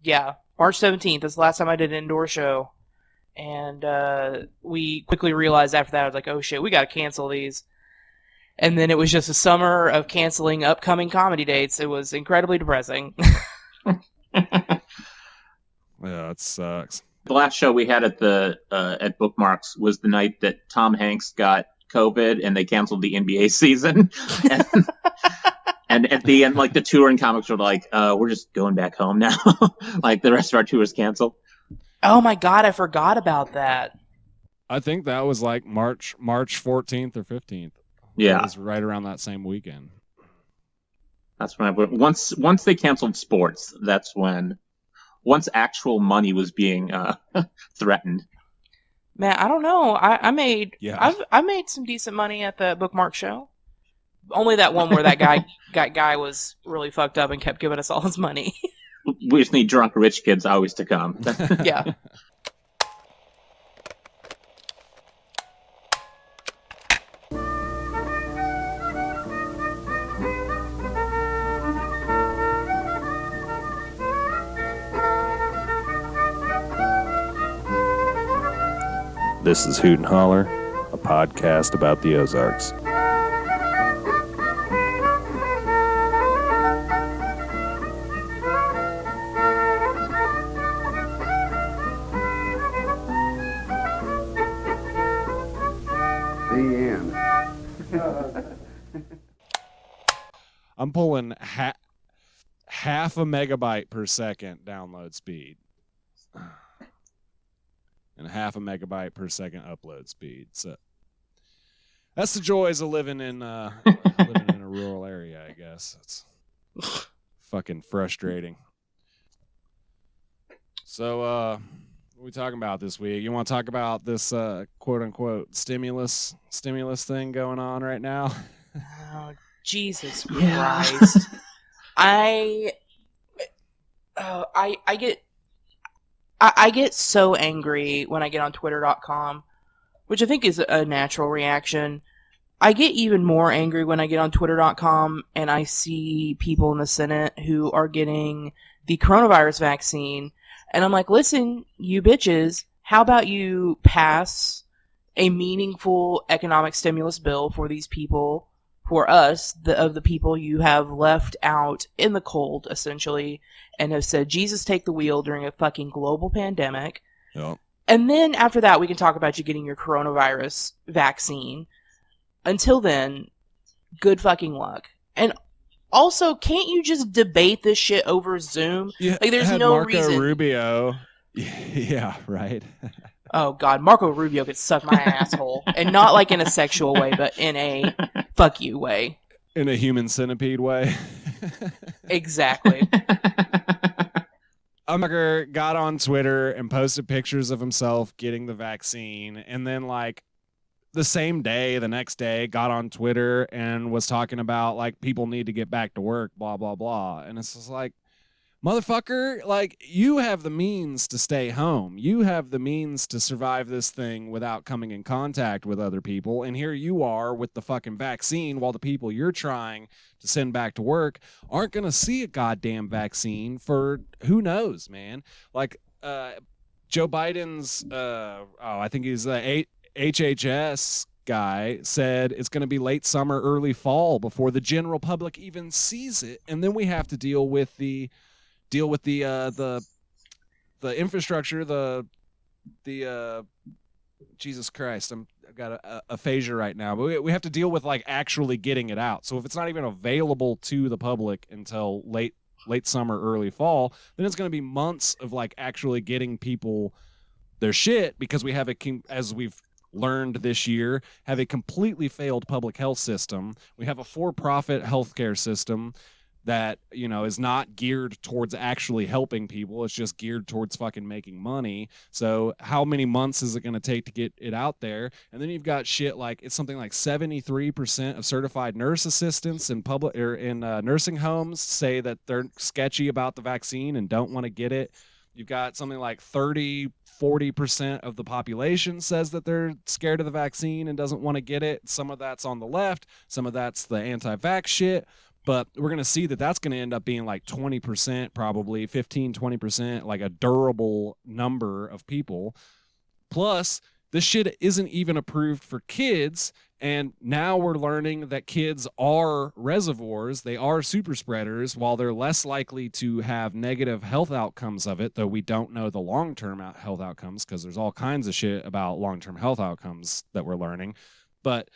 Yeah, March 17th is the last time I did an indoor show. And we quickly realized after that, I was like, oh shit, we got to cancel these. And then it was just a summer of canceling upcoming comedy dates. It was incredibly depressing. Yeah, it sucks. The last show we had at Bookmarks was the night that Tom Hanks got COVID and they canceled the NBA season. And at the end, like, the touring comics were like, we're just going back home now. Like, the rest of our tour is canceled. Oh my god, I forgot about that. I think that was like March 14th or 15th. Yeah. It was right around that same weekend. That's when once they canceled sports, that's when, once actual money was being threatened. Man, I don't know. I made Yeah. I made some decent money at the Bookmark show. Only that one where that guy was really fucked up and kept giving us all his money. We just need drunk rich kids always to come. Yeah. This is Hoot and Holler, a podcast about the Ozarks. The end. I'm pulling half a megabyte per second download speed. And half a megabyte per second upload speed. So that's the joys of living in a rural area, I guess. It's fucking frustrating. So what are we talking about this week? You want to talk about this quote unquote stimulus thing going on right now? Oh, Jesus Christ. I get so angry when I get on Twitter.com, which I think is a natural reaction. I get even more angry when I get on Twitter.com and I see people in the Senate who are getting the coronavirus vaccine. And I'm like, listen, you bitches, how about you pass a meaningful economic stimulus bill for these people, for us, of the people you have left out in the cold, essentially, and have said, Jesus, take the wheel during a fucking global pandemic. Yep. And then after that, we can talk about you getting your coronavirus vaccine. Until then, good fucking luck. And also, can't you just debate this shit over Zoom? Yeah, like, there's had no Marco reason. Rubio. Yeah, right. Oh, God. Marco Rubio could suck my asshole. And not like in a sexual way, but in a fuck you way. In a human centipede way. Exactly. Umberger got on Twitter and posted pictures of himself getting the vaccine. And then, like, the same day, the next day, got on Twitter and was talking about, like, people need to get back to work, blah, blah, blah. And it's just like, motherfucker, like, you have the means to stay home. You have the means to survive this thing without coming in contact with other people. And here you are with the fucking vaccine while the people you're trying to send back to work aren't going to see a goddamn vaccine for who knows, man. Like, Joe Biden's, I think he's the HHS guy said it's going to be late summer, early fall before the general public even sees it. And then we have to deal with the infrastructure, the Jesus Christ, I've got a aphasia right now, but we have to deal with, like, actually getting it out. So if it's not even available to the public until late summer, early fall, then it's going to be months of, like, actually getting people their shit, because we have as we've learned this year, have a completely failed public health system. We have a for-profit healthcare system that, you know, is not geared towards actually helping people. It's just geared towards fucking making money. So how many months is it going to take to get it out there? And then you've got shit like, it's something like 73% of certified nurse assistants in nursing homes say that they're sketchy about the vaccine and don't want to get it. You've got something like 40% of the population says that they're scared of the vaccine and doesn't want to get it. Some of that's on the left. Some of that's the anti-vax shit. But we're going to see that that's going to end up being like 20%, probably 15, 20%, like a durable number of people. Plus, this shit isn't even approved for kids. And now we're learning that kids are reservoirs. They are super spreaders. While they're less likely to have negative health outcomes of it, though we don't know the long-term health outcomes because there's all kinds of shit about long-term health outcomes that we're learning. But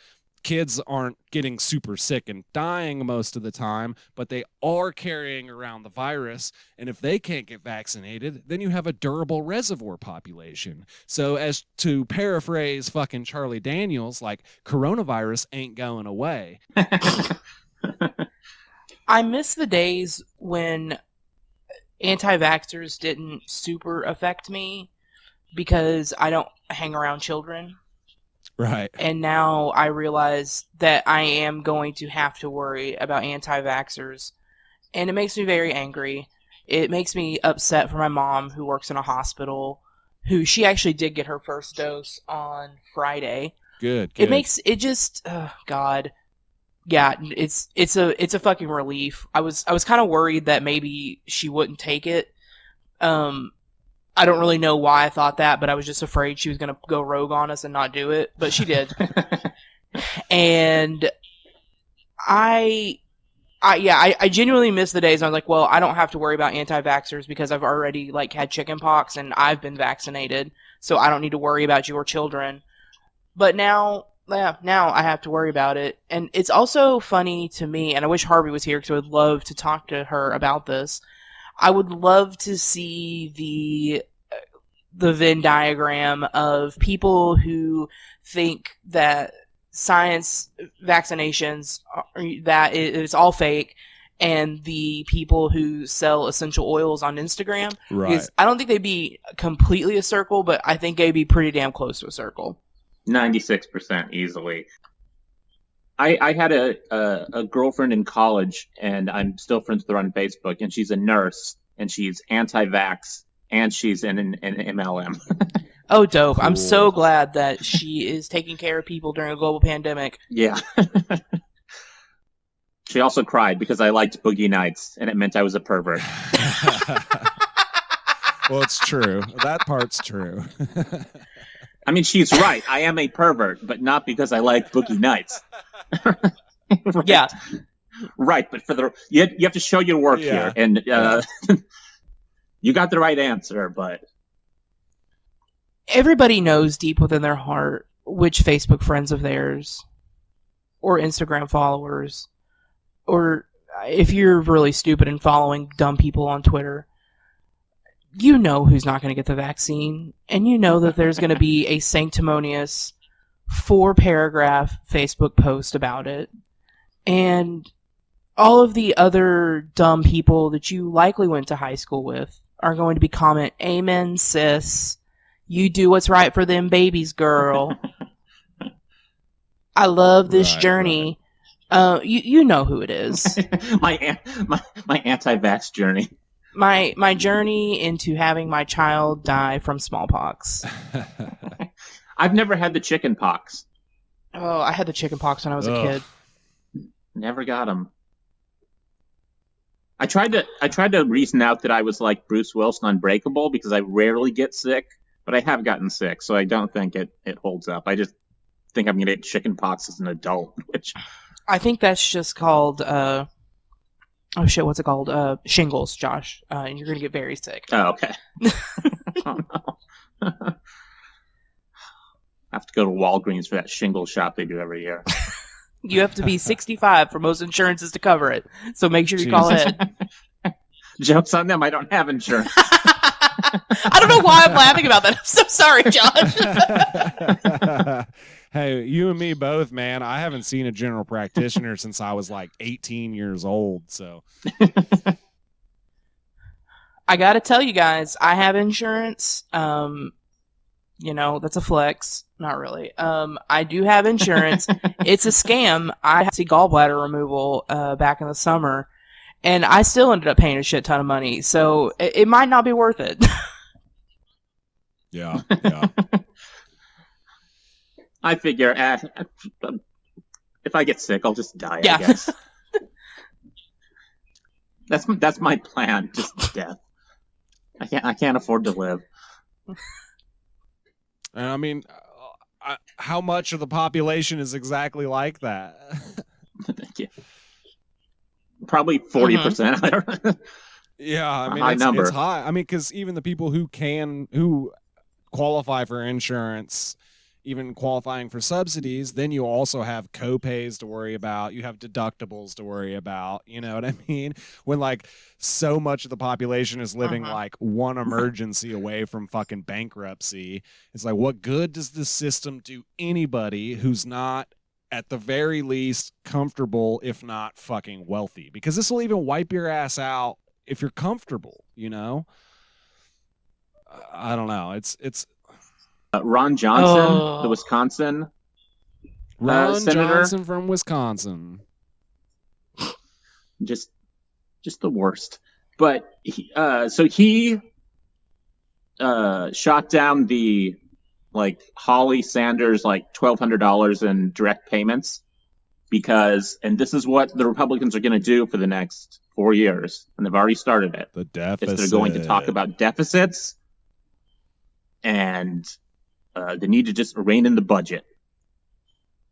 kids aren't getting super sick and dying most of the time, but they are carrying around the virus. And if they can't get vaccinated, then you have a durable reservoir population. So as to paraphrase fucking Charlie Daniels, like coronavirus ain't going away. I miss the days when anti-vaxxers didn't super affect me because I don't hang around children. Right. And now I realize that I am going to have to worry about anti-vaxxers. And it makes me very angry. It makes me upset for my mom, who works in a hospital, who she actually did get her first dose on Friday. Good. It makes it just, God. Yeah, it's a fucking relief. I was kind of worried that maybe she wouldn't take it. I don't really know why I thought that, but I was just afraid she was going to go rogue on us and not do it. But she did. And I genuinely miss the days I was like, well, I don't have to worry about anti-vaxxers because I've already like had chicken pox and I've been vaccinated, so I don't need to worry about your children. But now I have to worry about it. And it's also funny to me, and I wish Harvey was here because I would love to talk to her about this. I would love to see the Venn diagram of people who think that science vaccinations that it's all fake, and the people who sell essential oils on Instagram. Right. Because I don't think they'd be completely a circle, but I think they'd be pretty damn close to a circle. 96% easily. I had a girlfriend in college, and I'm still friends with her on Facebook, and she's a nurse, and she's anti-vax, and she's in an MLM. Oh, dope. Cool. I'm so glad that she is taking care of people during a global pandemic. Yeah. She also cried because I liked Boogie Nights, and it meant I was a pervert. Well, it's true. That part's true. I mean, she's right. I am a pervert, but not because I like Boogie Nights. Right. Yeah. Right, but you have to show your work here, and you got the right answer, but everybody knows deep within their heart which Facebook friends of theirs or Instagram followers, or if you're really stupid and following dumb people on Twitter, you know who's not going to get the vaccine, and you know that there's going to be a sanctimonious 4-paragraph Facebook post about it. And all of the other dumb people that you likely went to high school with are going to be comment, "Amen, sis. You do what's right for them babies, girl. I love this journey." Right. You know who it is. my anti-vax journey. My journey into having my child die from smallpox. I've never had the chicken pox. Oh, I had the chicken pox when I was a kid. Never got them. I tried to reason out that I was like Bruce Willis on Unbreakable because I rarely get sick, but I have gotten sick, so I don't think it holds up. I just think I'm going to get chicken pox as an adult, which I think that's just called what's it called? Shingles, Josh. And you're going to get very sick. Oh, okay. Oh, no. I have to go to Walgreens for that shingle shot they do every year. You have to be 65 for most insurances to cover it. So make sure you call ahead. Joke's on them. I don't have insurance. I don't know why I'm laughing about that. I'm so sorry, Josh. Hey, you and me both, man. I haven't seen a general practitioner since I was like 18 years old. So I got to tell you guys, I have insurance. That's a flex. Not really. I do have insurance. It's a scam. I had to see gallbladder removal back in the summer, and I still ended up paying a shit ton of money. So it might not be worth it. Yeah. I figure if I get sick, I'll just die, Yeah. I guess. That's my plan. Just death. I can't afford to live. And I mean, how much of the population is exactly like that? Thank you. Probably 40%. Yeah, I mean, high number. it's high. I mean, because even the people who qualify for insurance, even qualifying for subsidies, then you also have co-pays to worry about. You have deductibles to worry about. You know what I mean? When like so much of the population is living like one emergency away from fucking bankruptcy, it's like, what good does this system do anybody who's not at the very least comfortable, if not fucking wealthy? Because this will even wipe your ass out if you're comfortable, you know? I don't know. It's Ron Johnson, the Wisconsin Ron senator. Johnson from Wisconsin. Just the worst. But he shot down the like Holly Sanders like $1,200 in direct payments because, and this is what the Republicans are going to do for the next 4 years, and they've already started it. The deficit. They're going to talk about deficits and the need to just rein in the budget,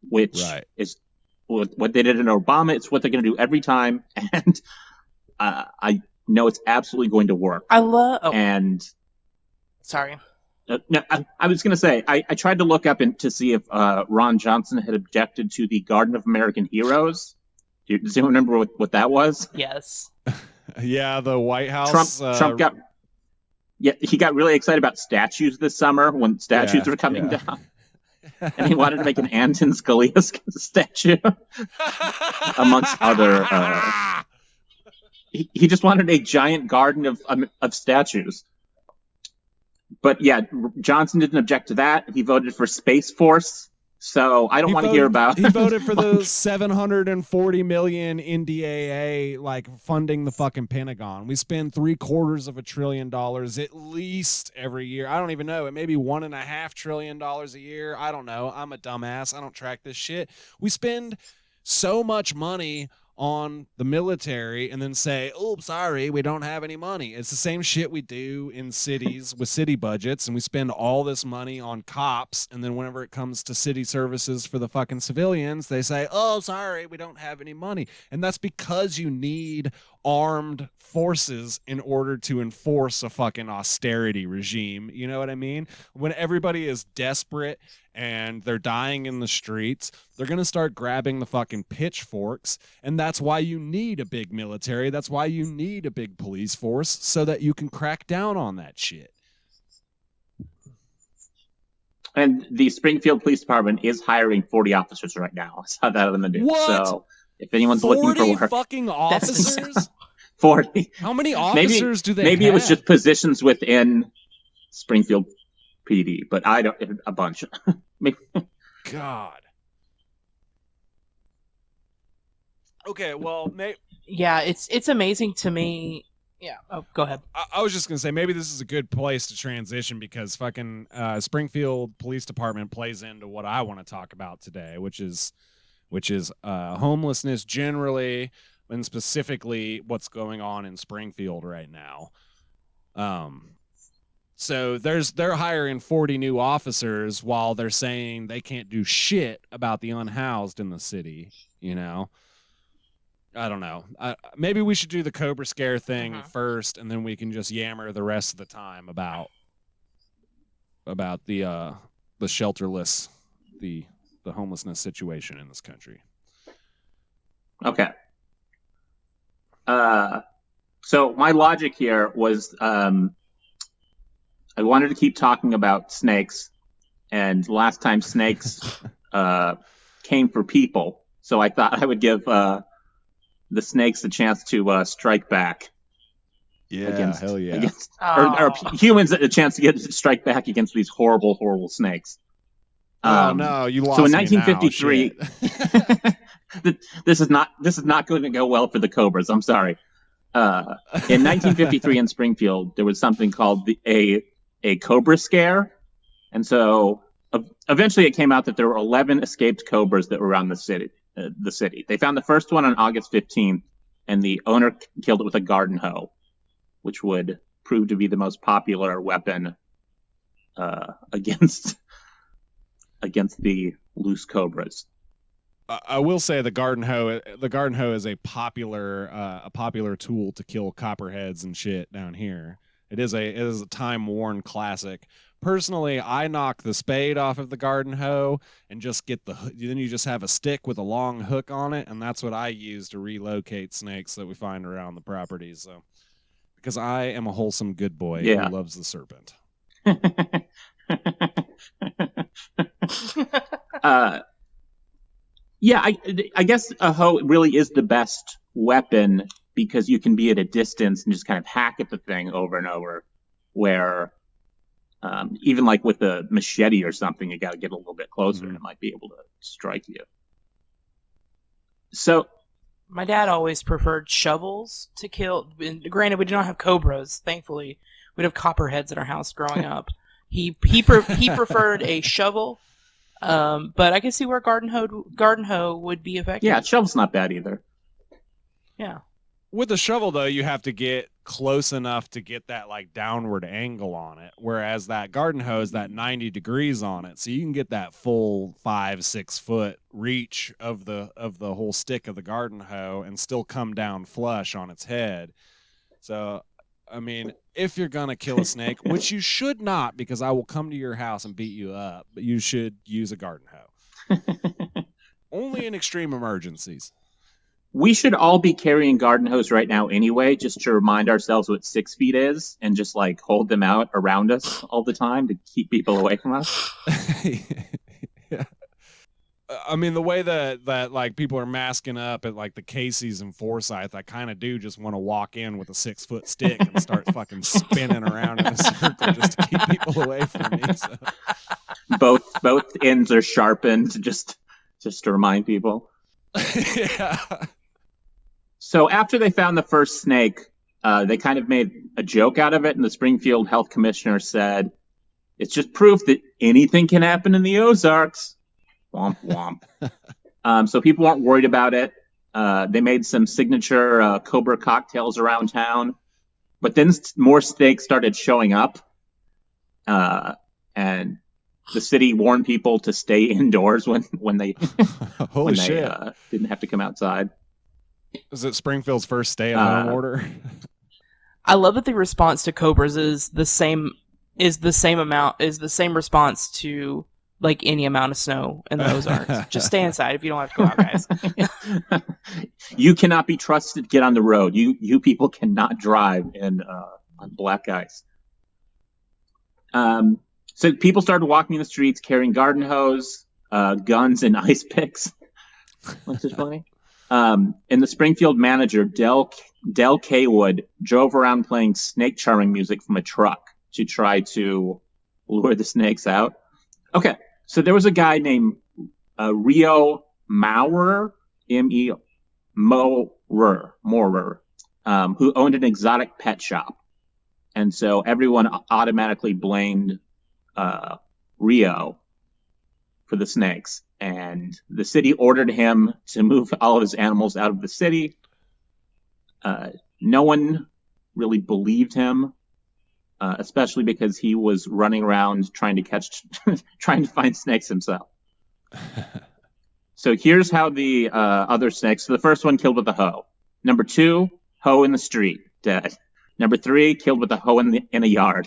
which is what they did in Obama. It's what they're going to do every time, and I know it's absolutely going to work. Sorry. No, I was going to say, I tried to look up to see if Ron Johnson had objected to the Garden of American Heroes. Does anyone remember what that was? Yes. Yeah, the White House. Trump got... Yeah, he got really excited about statues this summer when statues were coming down. And he wanted to make an Anton Scalia statue, amongst other... He just wanted a giant garden of statues. But yeah, Johnson didn't object to that. He voted for Space Force. So I don't want to hear about... He voted for the $740 million NDAA, like funding the fucking Pentagon. We spend $750 billion at least every year. I don't even know. It may be $1.5 trillion a year. I don't know. I'm a dumbass. I don't track this shit. We spend so much money on the military and then say, oh, sorry, we don't have any money. It's the same shit we do in cities with city budgets, and we spend all this money on cops, and then whenever it comes to city services for the fucking civilians, they say, oh, sorry, we don't have any money. And that's because you need armed forces in order to enforce a fucking austerity regime. You know what I mean? When everybody is desperate and they're dying in the streets, they're going to start grabbing the fucking pitchforks. And that's why you need a big military. That's why you need a big police force, so that you can crack down on that shit. And the Springfield Police Department is hiring 40 officers right now. I saw that on the news. What? So if anyone's looking for work... 40 fucking officers? 40. How many officers do they Maybe have? It was just positions within Springfield PD, but I don't... A bunch. God. Okay, well, yeah, it's amazing to me. Yeah. Oh, go ahead. I was just gonna say maybe this is a good place to transition, because fucking Springfield Police Department plays into what I want to talk about today, which is homelessness generally, and specifically what's going on in Springfield right now. So they're hiring 40 new officers while they're saying they can't do shit about the unhoused in the city, you know? I don't know. Maybe we should do the Cobra Scare thing first, and then we can just yammer the rest of the time about the shelterless, the homelessness situation in this country. Okay. So my logic here was... I wanted to keep talking about snakes, and last time snakes came for people, so I thought I would give the snakes a chance to strike back. Yeah, hell yeah. Or humans a chance to strike back against these horrible, horrible snakes. Oh no, you lost. So in me 1953, this is not going to go well for the Cobras. I'm sorry. In 1953 in Springfield, there was something called a Cobra Scare, and so eventually it came out that there were 11 escaped cobras that were around the city. They found the first one on August 15th, and the owner killed it with a garden hoe, which would prove to be the most popular weapon against the loose cobras. I will say the garden hoe is a popular tool to kill copperheads and shit down here. It is a time-worn classic. Personally, I knock the spade off of the garden hoe and just then you just have a stick with a long hook on it, and that's what I use to relocate snakes that we find around the properties. So, because I am a wholesome good boy who loves the serpent. Yeah, I guess a hoe really is the best weapon because you can be at a distance and just kind of hack at the thing over and over, where even like with a machete or something, you got to get a little bit closer and it might be able to strike you. So my dad always preferred shovels to kill. Granted, we do not have cobras, thankfully. We'd have copperheads in our house growing up. He preferred a shovel, but I can see where garden hoe would be effective. Yeah, shovel's not bad either. Yeah. With the shovel, though, you have to get close enough to get that like downward angle on it, whereas that garden hose, that 90 degrees on it, so you can get that full 5-6 foot reach of the whole stick of the garden hoe and still come down flush on its head. So, I mean, if you're gonna kill a snake, which you should not, because I will come to your house and beat you up, but you should use a garden hoe. Only in extreme emergencies. We should all be carrying garden hose right now anyway, just to remind ourselves what 6 feet is and just like hold them out around us all the time to keep people away from us. Yeah. I mean, the way that like people are masking up at like the Casey's and Forsyth, I kind of do just want to walk in with a 6-foot stick and start fucking spinning around in a circle just to keep people away from me. So. Both ends are sharpened just to remind people. Yeah. So after they found the first snake, they kind of made a joke out of it, and the Springfield health commissioner said, "It's just proof that anything can happen in the Ozarks." Womp womp. So people weren't worried about it. They made some signature cobra cocktails around town, but then more snakes started showing up, and the city warned people to stay indoors when they Holy shit. Didn't have to come outside. Is it Springfield's first stay-at-home order? I love that the response to cobras is the same response to like any amount of snow in the Ozarks. Just stay inside if you don't have to go out, guys. You cannot be trusted to get on the road. You people cannot drive on black ice. So people started walking in the streets carrying garden hose, guns, and ice picks. Which is funny. And the Springfield manager, Del Kaywood, drove around playing snake charming music from a truck to try to lure the snakes out. Okay, so there was a guy named Rio Maurer, Maurer, who owned an exotic pet shop. And so everyone automatically blamed Rio for the snakes. And the city ordered him to move all of his animals out of the city. No one really believed him, especially because he was running around trying to find snakes himself. So here's how the other snakes. So the first one killed with a hoe. Number 2, hoe in the street, dead. Number 3, killed with a hoe in a yard.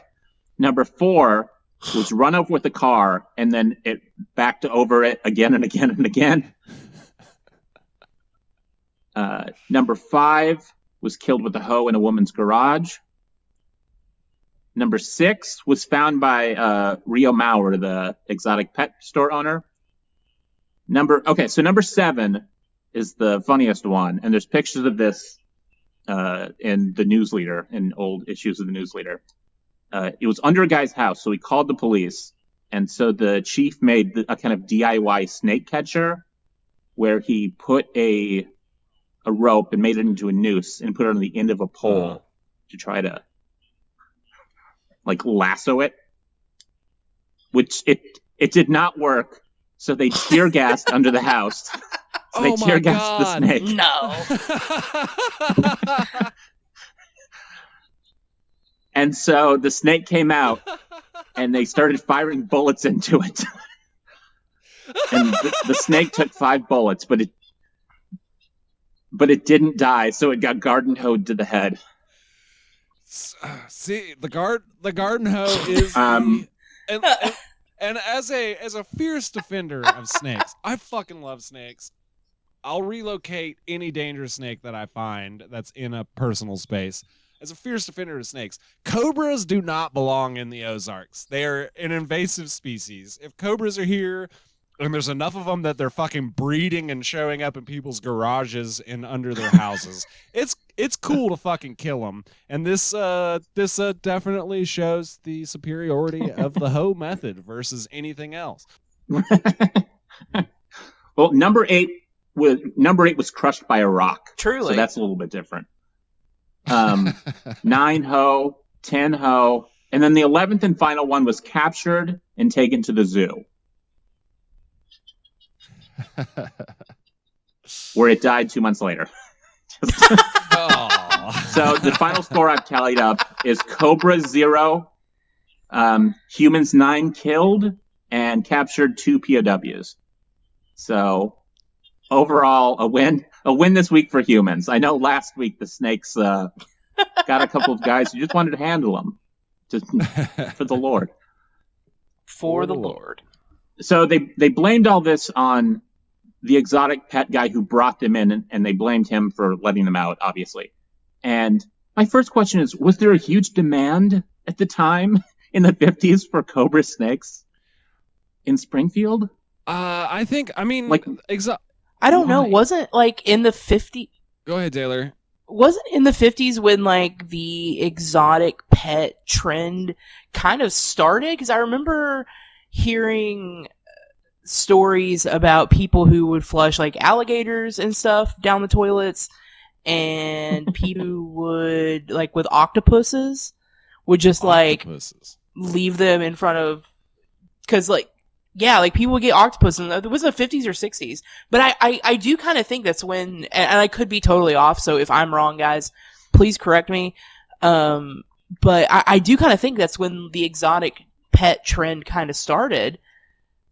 Number 4 was run over with a car, and then it backed over it again and again and again. Number 5 was killed with a hoe in a woman's garage. Number 6 was found by Rio Maurer, the exotic pet store owner. Number 7 is the funniest one, and there's pictures of this in the newsletter, in old issues of the newsletter. It was under a guy's house, so he called the police, and so the chief made a kind of DIY snake catcher where he put a rope and made it into a noose and put it on the end of a pole to try to like lasso it, which it did not work. So they tear gassed under the house So they tear gassed the snake. No. And so the snake came out, and they started firing bullets into it. And the snake took 5 bullets, but it didn't die, so it got garden hoed to the head. See, the garden hoe is and as a fierce defender of snakes, I fucking love snakes. I'll relocate any dangerous snake that I find that's in a personal space. As a fierce defender of snakes, cobras do not belong in the Ozarks. They are an invasive species. If cobras are here, and there's enough of them that they're fucking breeding and showing up in people's garages and under their houses, it's cool to fucking kill them. And this definitely shows the superiority of the hoe method versus anything else. Well, number 8 was crushed by a rock. Truly. So that's a little bit different. 9 hoe, 10 hoe, and then the 11th and final one was captured and taken to the zoo, where it died 2 months later. So the final score I've tallied up is cobra 0, humans 9 killed, and captured 2 POWs. So overall, a win this week for humans. I know last week the snakes got a couple of guys who just wanted to handle them, just for the Lord. For the Lord. So they blamed all this on the exotic pet guy who brought them in, and they blamed him for letting them out, obviously. And my first question is, was there a huge demand at the time in the 50s for cobra snakes in Springfield? I don't know. Wasn't like in the 50s? Go ahead, Taylor. Wasn't in the 50s when like the exotic pet trend kind of started? Because I remember hearing stories about people who would flush like alligators and stuff down the toilets, and people who would, like with octopuses, would just like leave them in front of, because like, yeah, like people would get octopus, and it was the 50s or 60s. But I do kind of think that's when, and I could be totally off, so if I'm wrong, guys, please correct me. But I do kind of think that's when the exotic pet trend kind of started.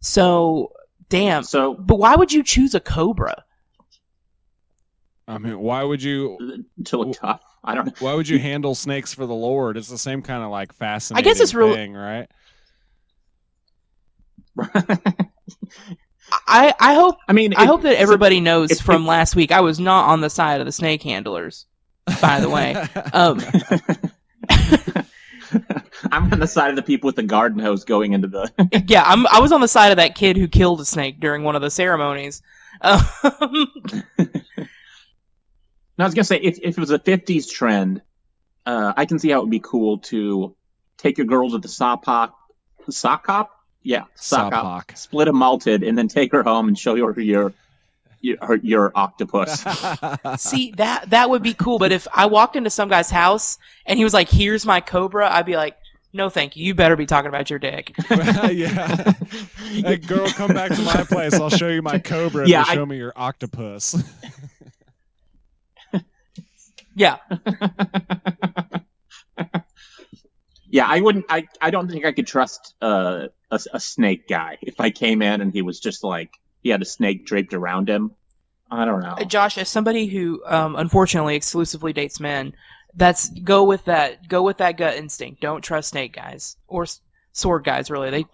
So, damn. But why would you choose a cobra? I mean, why would you... To look tough. I don't know. Why would you handle snakes for the Lord? It's the same kind of like fascinating I guess it's thing, right? I hope. I mean, I hope that everybody knows from it, last week I was not on the side of the snake handlers. By the way, I'm on the side of the people with the garden hose going into the. Yeah, I was on the side of that kid who killed a snake during one of the ceremonies. Now, I was gonna say, if it was a 50s trend, I can see how it would be cool to take your girl to the sock hop. Yeah, sock hop. Split a malted, and then take her home and show her your octopus. See, that would be cool. But if I walked into some guy's house and he was like, "Here's my cobra," I'd be like, "No, thank you. You better be talking about your dick." Yeah. Hey, girl, come back to my place. I'll show you my cobra. And show me your octopus. Yeah. Yeah, I wouldn't. I don't think I could trust a snake guy if I came in and he was just like he had a snake draped around him. I don't know. Josh, as somebody who unfortunately exclusively dates men, go with that gut instinct. Don't trust snake guys or sword guys. Really,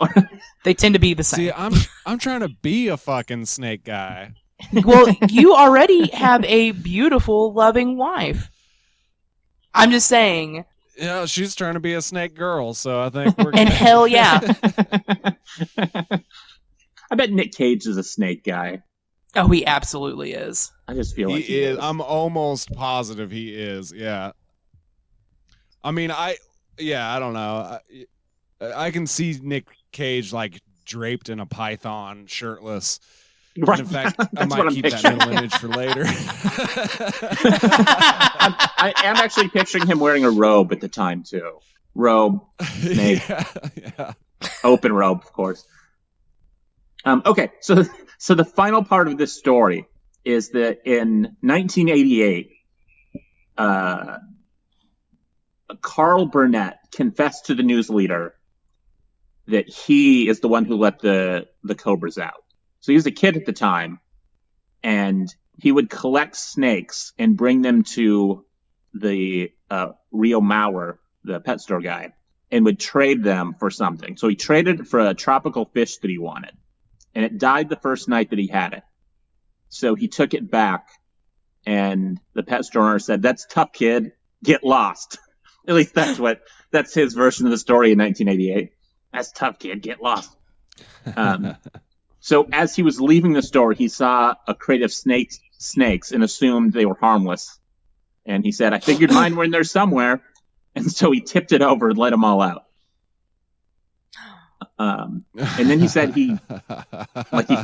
they tend to be the same. See, I'm trying to be a fucking snake guy. Well, you already have a beautiful, loving wife. I'm just saying. Yeah, she's trying to be a snake girl, so I think we're and hell yeah. I bet Nick Cage is a snake guy. Oh, he absolutely is. I just feel like he is. I'm almost positive he is. Yeah. I mean, I don't know. I can see Nick Cage like draped in a python, shirtless. Right. In fact, I might keep that mental image for later. I am actually picturing him wearing a robe at the time too. Robe, snake, yeah. Open robe, of course. Okay, so the final part of this story is that in 1988, Carl Burnett confessed to the news leader that he is the one who let the cobras out. So he was a kid at the time, and he would collect snakes and bring them to the Rio Mauer, the pet store guy, and would trade them for something. So he traded it for a tropical fish that he wanted, and it died the first night that he had it. So he took it back, and the pet store owner said, "That's tough, kid. Get lost." At least that's his version of the story in 1988. That's tough, kid. Get lost. So as he was leaving the store, he saw a crate of snakes and assumed they were harmless. And he said, "I figured mine were in there somewhere." And so he tipped it over and let them all out. And then he said he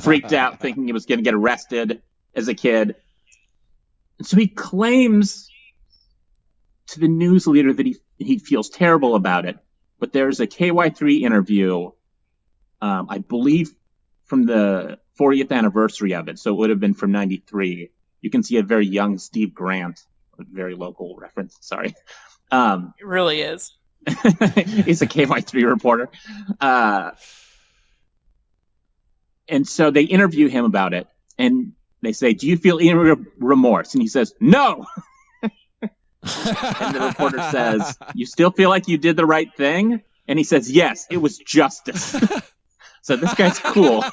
freaked out thinking he was going to get arrested as a kid. And so he claims to the news leader that he feels terrible about it. But there's a KY3 interview, I believe, from the 40th anniversary of it. So it would have been from 93. You can see a very young Steve Grant, a very local reference. Sorry. It really is. He's a KY3 reporter. And so they interview him about it. And they say, "Do you feel any remorse?" And he says, "No." And the reporter says, "You still feel like you did the right thing?" And he says, "Yes, it was justice." So this guy's cool.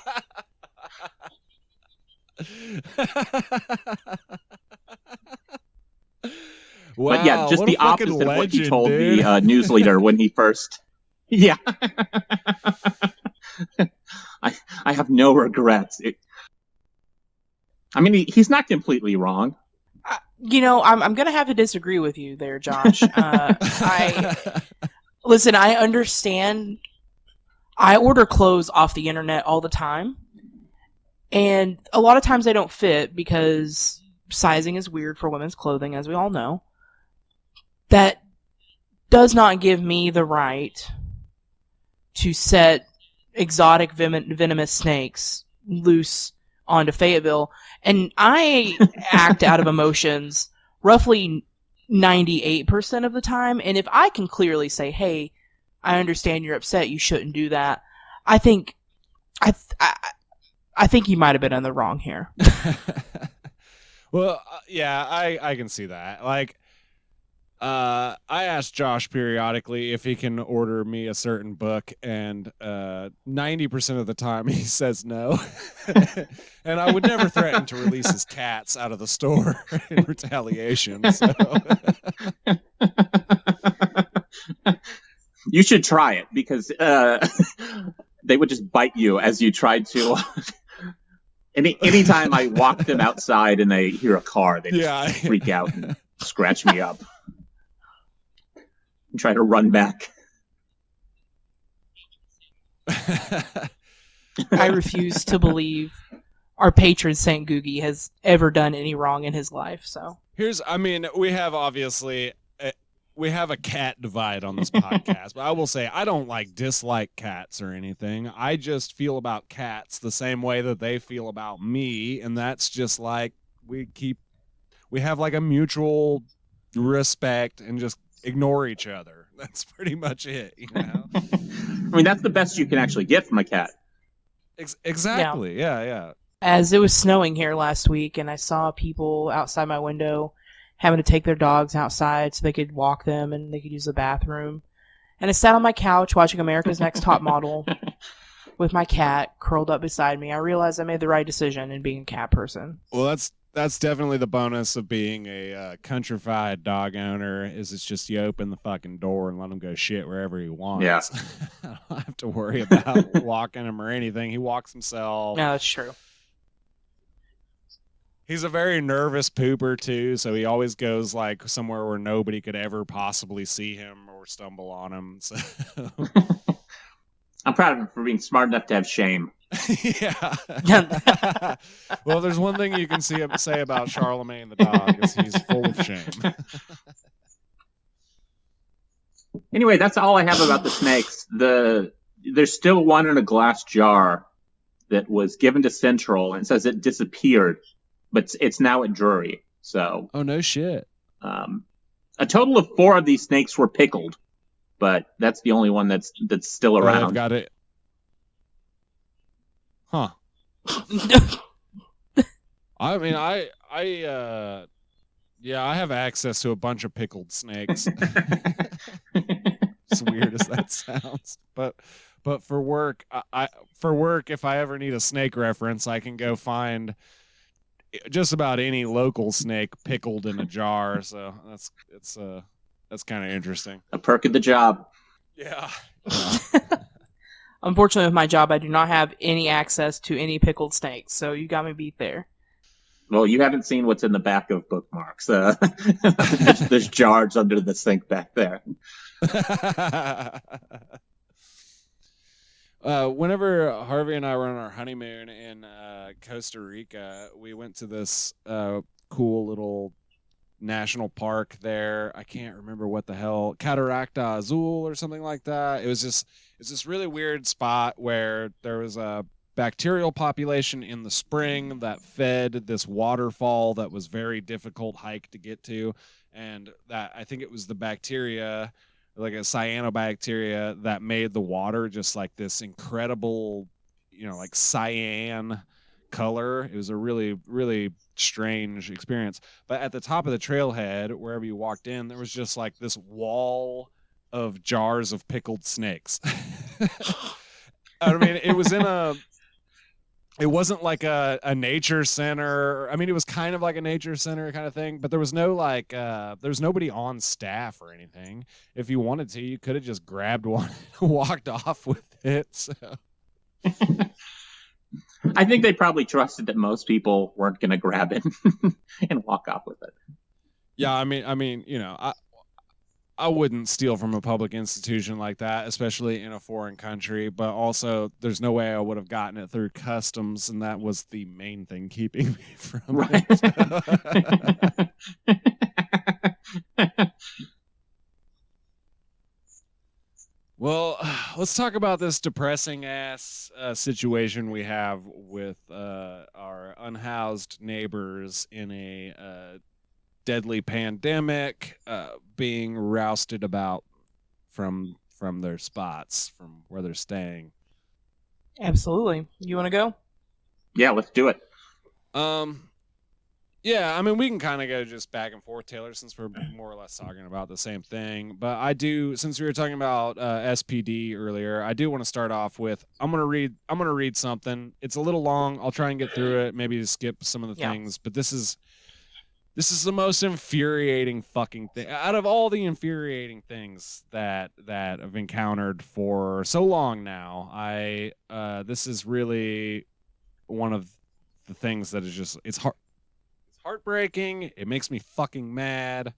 Wow, but yeah, just the opposite of what he told the news leader when he first. Yeah. I have no regrets. He's not completely wrong. I'm going to have to disagree with you there, Josh. Listen, I understand. I order clothes off the internet all the time. And a lot of times they don't fit because sizing is weird for women's clothing, as we all know. That does not give me the right to set exotic venomous snakes loose onto Fayetteville. And I act out of emotions roughly 98% of the time. And if I can clearly say, "Hey, I understand you're upset, you shouldn't do that," I think you might have been in the wrong here. Well, yeah, I can see that. Like, I ask Josh periodically if he can order me a certain book, and 90% of the time he says no. And I would never threaten to release his cats out of the store in retaliation. So. You should try it because they would just bite you as you tried to. Anytime I walk them outside and they hear a car, they just freak out and scratch me up and try to run back. I refuse to believe our patron Saint Googie has ever done any wrong in his life. So we have a cat divide on this podcast, but I will say I don't dislike cats or anything. I just feel about cats the same way that they feel about me, and that's just like we have like a mutual respect and just ignore each other. That's pretty much it, you know. That's the best you can actually get from a cat. Exactly. Yeah. As it was snowing here last week, and I saw people outside my window having to take their dogs outside so they could walk them and they could use the bathroom. And I sat on my couch watching America's Next Top Model with my cat curled up beside me. I realized I made the right decision in being a cat person. Well, that's definitely the bonus of being a countrified dog owner, is it's just you open the fucking door and let him go shit wherever he wants. Yeah. I don't have to worry about walking him or anything. He walks himself. No, that's true. He's a very nervous pooper too, so he always goes like somewhere where nobody could ever possibly see him or stumble on him. So. I'm proud of him for being smart enough to have shame. Yeah. Well, there's one thing you can say about Charlemagne the dog, is he's full of shame. Anyway, that's all I have about the snakes. There's still one in a glass jar that was given to Central, and it says it disappeared. but it's now at Drury. So, Oh, no shit. a total of 4 of these snakes were pickled, but that's the only one that's still Oh, around. they've got it. Huh. I mean, yeah, I have access to a bunch of pickled snakes. As weird as that sounds, but for work, if I ever need a snake reference, I can go find just about any local snake pickled in a jar. So that's kind of interesting. A perk of the job. Yeah. Unfortunately, with my job, I do not have any access to any pickled snakes, so you got me beat there. Well, you haven't seen what's in the back of bookmarks. There's jars under the sink back there. Whenever Harvey and I were on our honeymoon in Costa Rica, we went to this cool little national park there. I can't remember what the hell, Cataracta Azul or something like that. It's this really weird spot where there was a bacterial population in the spring that fed this waterfall that was very difficult hike to get to, and that I think it was the bacteria, like a cyanobacteria, that made the water just like this incredible, like cyan color. It was a really, really strange experience. But at the top of the trailhead, wherever you walked in, there was just like this wall of jars of pickled snakes. I mean, it wasn't like a nature center. I mean, it was kind of like a nature center kind of thing, but there was no there was nobody on staff or anything. If you wanted to, you could have just grabbed one and walked off with it. So. I think they probably trusted that most people weren't going to grab it and walk off with it. Yeah, I mean, I wouldn't steal from a public institution like that, especially in a foreign country, but also there's no way I would have gotten it through customs, and that was the main thing keeping me from it. Well, let's talk about this depressing ass situation we have with our unhoused neighbors in a deadly pandemic, being rousted about from their spots, from where they're staying. Absolutely. You want to go? Yeah, let's do it. Yeah, I mean, we can kind of go just back and forth, Taylor, since we're more or less talking about the same thing. But I do, since we were talking about SPD earlier, I do want to start off with I'm gonna read something. It's a little long. I'll try and get through it. Maybe skip some of the things, but this is the most infuriating fucking thing out of all the infuriating things that I've encountered for so long now. This is really one of the things that is just it's heartbreaking. It makes me fucking mad.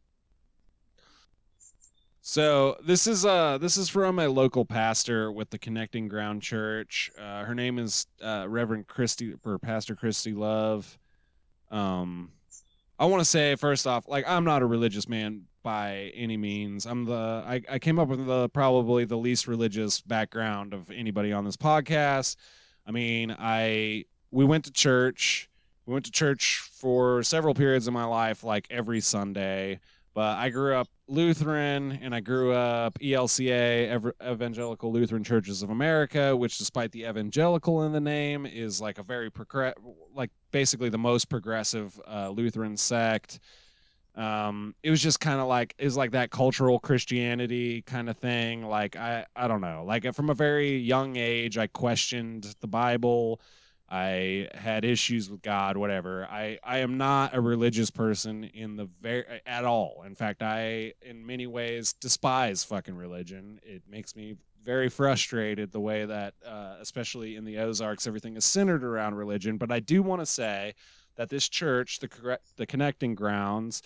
So this is from a local pastor with the Connecting Ground Church. Her name is Reverend Christy, or Pastor Christy Love. I want to say first off, like, I'm not a religious man by any means. I came up with probably the least religious background of anybody on this podcast. I mean, we went to church. We went to church for several periods of my life, like every Sunday. But I grew up Lutheran, and I grew up ELCA, Evangelical Lutheran Churches of America, which, despite the evangelical in the name, is like a very basically the most progressive Lutheran sect. It was just kind of like, it was like that cultural Christianity kind of thing. Like, I don't know. Like, from a very young age, I questioned the Bible. I had issues with God, whatever. I am not a religious person at all. In fact, I, in many ways, despise fucking religion. It makes me very frustrated the way that, especially in the Ozarks, everything is centered around religion. But I do want to say that this church, the Connecting Grounds,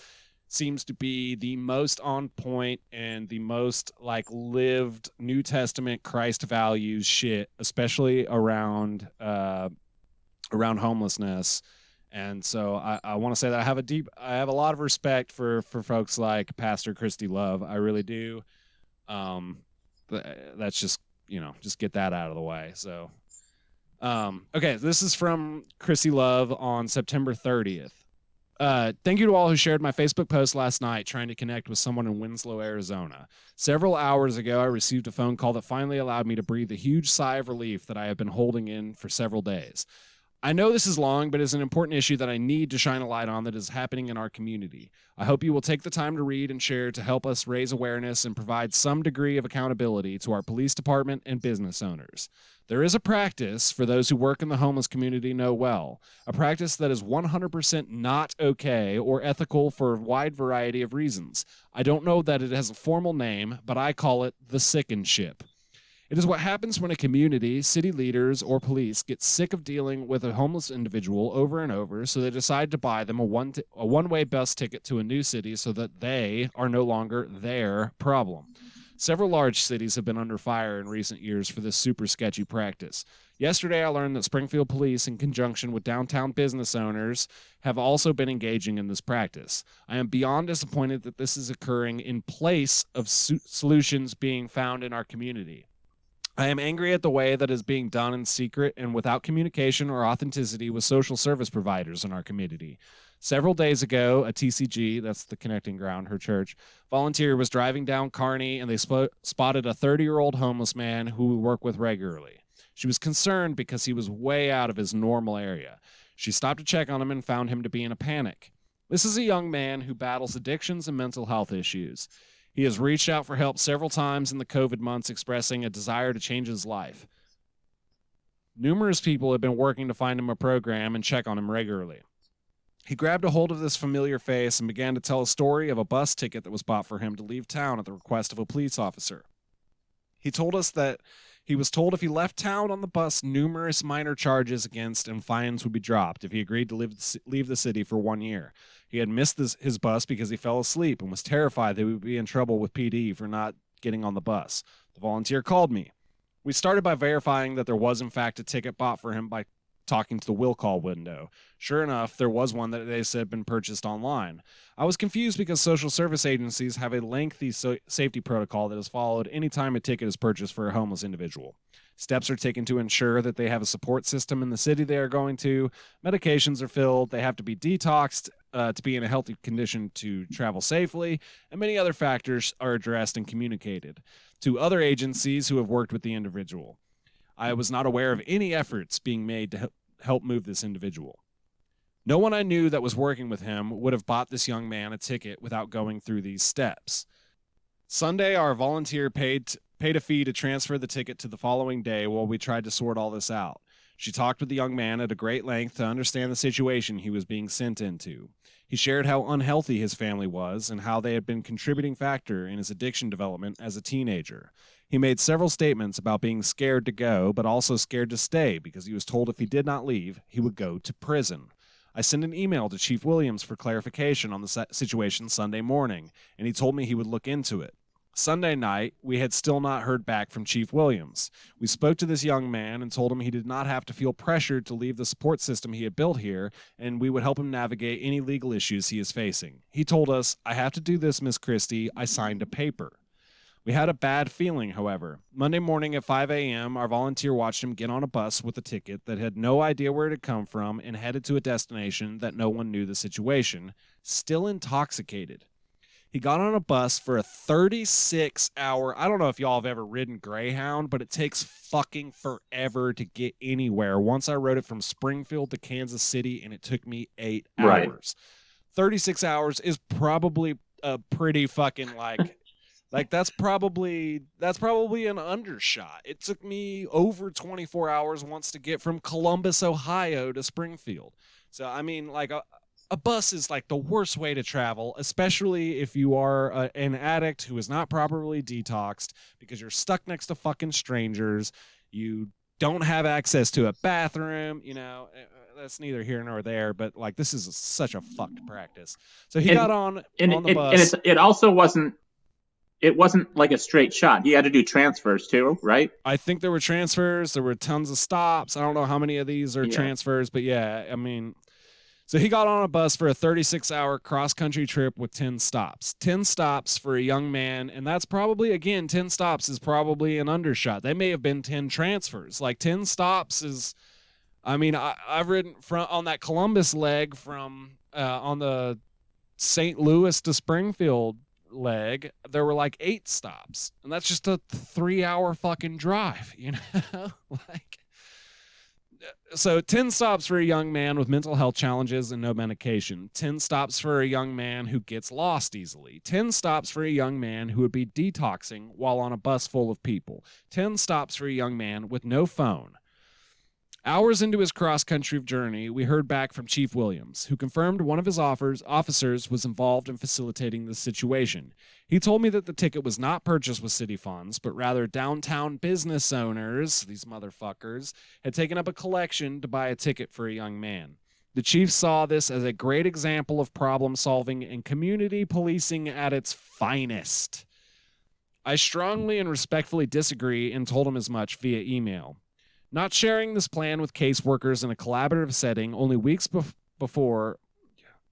seems to be the most on point and the most like lived New Testament Christ values shit, especially around homelessness. And so I want to say that I have a lot of respect for folks like Pastor Christy Love. I really do. But that's just get that out of the way. So, okay, this is from Christy Love on September 30th. Thank you to all who shared my Facebook post last night trying to connect with someone in Winslow, Arizona. Several hours ago, I received a phone call that finally allowed me to breathe a huge sigh of relief that I have been holding in for several days. I know this is long, but it's an important issue that I need to shine a light on that is happening in our community. I hope you will take the time to read and share to help us raise awareness and provide some degree of accountability to our police department and business owners. There is a practice, for those who work in the homeless community know well, a practice that is 100% not okay or ethical for a wide variety of reasons. I don't know that it has a formal name, but I call it the sicken ship. It is what happens when a community, city leaders, or police get sick of dealing with a homeless individual over and over, so they decide to buy them a one-way bus ticket to a new city so that they are no longer their problem. Several large cities have been under fire in recent years for this super sketchy practice. Yesterday, I learned that Springfield police, in conjunction with downtown business owners, have also been engaging in this practice. I am beyond disappointed that this is occurring in place of solutions being found in our community. I am angry at the way that is being done in secret and without communication or authenticity with social service providers in our community. Several days ago, a TCG, that's the Connecting Ground, her church, volunteer was driving down Kearney and they spotted a 30-year-old homeless man who we work with regularly. She was concerned because he was way out of his normal area. She stopped to check on him and found him to be in a panic. This is a young man who battles addictions and mental health issues. He has reached out for help several times in the COVID months, expressing a desire to change his life. Numerous people have been working to find him a program and check on him regularly. He grabbed a hold of this familiar face and began to tell a story of a bus ticket that was bought for him to leave town at the request of a police officer. He told us that he was told if he left town on the bus, numerous minor charges against and fines would be dropped if he agreed to leave the city for 1 year. He had missed his bus because he fell asleep and was terrified that he would be in trouble with PD for not getting on the bus. The volunteer called me. We started by verifying that there was in fact a ticket bought for him by talking to the will call window. Sure enough, there was one that they said had been purchased online. I was confused because social service agencies have a lengthy safety protocol that is followed anytime a ticket is purchased for a homeless individual. Steps are taken to ensure that they have a support system in the city they are going to. Medications are filled. They have to be detoxed to be in a healthy condition to travel safely, and many other factors are addressed and communicated to other agencies who have worked with the individual. I was not aware of any efforts being made to help move this individual. No one I knew that was working with him would have bought this young man a ticket without going through these steps. Sunday, our volunteer paid a fee to transfer the ticket to the following day while we tried to sort all this out. She talked with the young man at a great length to understand the situation he was being sent into. He shared how unhealthy his family was and how they had been a contributing factor in his addiction development as a teenager. He made several statements about being scared to go, but also scared to stay because he was told if he did not leave, he would go to prison. I sent an email to Chief Williams for clarification on the situation Sunday morning, and he told me he would look into it. Sunday night, we had still not heard back from Chief Williams. We spoke to this young man and told him he did not have to feel pressured to leave the support system he had built here, and we would help him navigate any legal issues he is facing. He told us, "I have to do this, Miss Christie. I signed a paper." We had a bad feeling, however. Monday morning at 5 a.m., our volunteer watched him get on a bus with a ticket that had no idea where it had come from and headed to a destination that no one knew the situation, still intoxicated. He got on a bus for a 36-hour, I don't know if y'all have ever ridden Greyhound, but it takes fucking forever to get anywhere. Once I rode it from Springfield to Kansas City, and it took me 8 Right. hours. 36 hours is probably a pretty fucking, that's probably an undershot. It took me over 24 hours once to get from Columbus, Ohio to Springfield. So, I mean, a bus is like the worst way to travel, especially if you are an addict who is not properly detoxed because you're stuck next to fucking strangers. You don't have access to a bathroom, that's neither here nor there, but this is such a fucked practice. So he got on the bus. And it also wasn't like a straight shot. He had to do transfers too, right? I think there were transfers. There were tons of stops. I don't know how many of these are transfers, but yeah, I mean, so he got on a bus for a 36-hour cross-country trip with 10 stops. 10 stops for a young man, and that's probably, again, 10 stops is probably an undershot. They may have been 10 transfers. 10 stops is, I mean, I've ridden on that Columbus leg from on the St. Louis to Springfield leg, there were like 8 stops, and that's just a 3-hour fucking drive, you know. Like, so 10 stops for a young man with mental health challenges and no medication, 10 stops for a young man who gets lost easily, 10 stops for a young man who would be detoxing while on a bus full of people, 10 stops for a young man with no phone. Hours into his cross-country journey, we heard back from Chief Williams, who confirmed one of his officers was involved in facilitating the situation. He told me that the ticket was not purchased with city funds, but rather downtown business owners, these motherfuckers, had taken up a collection to buy a ticket for a young man. The chief saw this as a great example of problem solving and community policing at its finest. I strongly and respectfully disagree and told him as much via email. Not sharing this plan with caseworkers in a collaborative setting only weeks before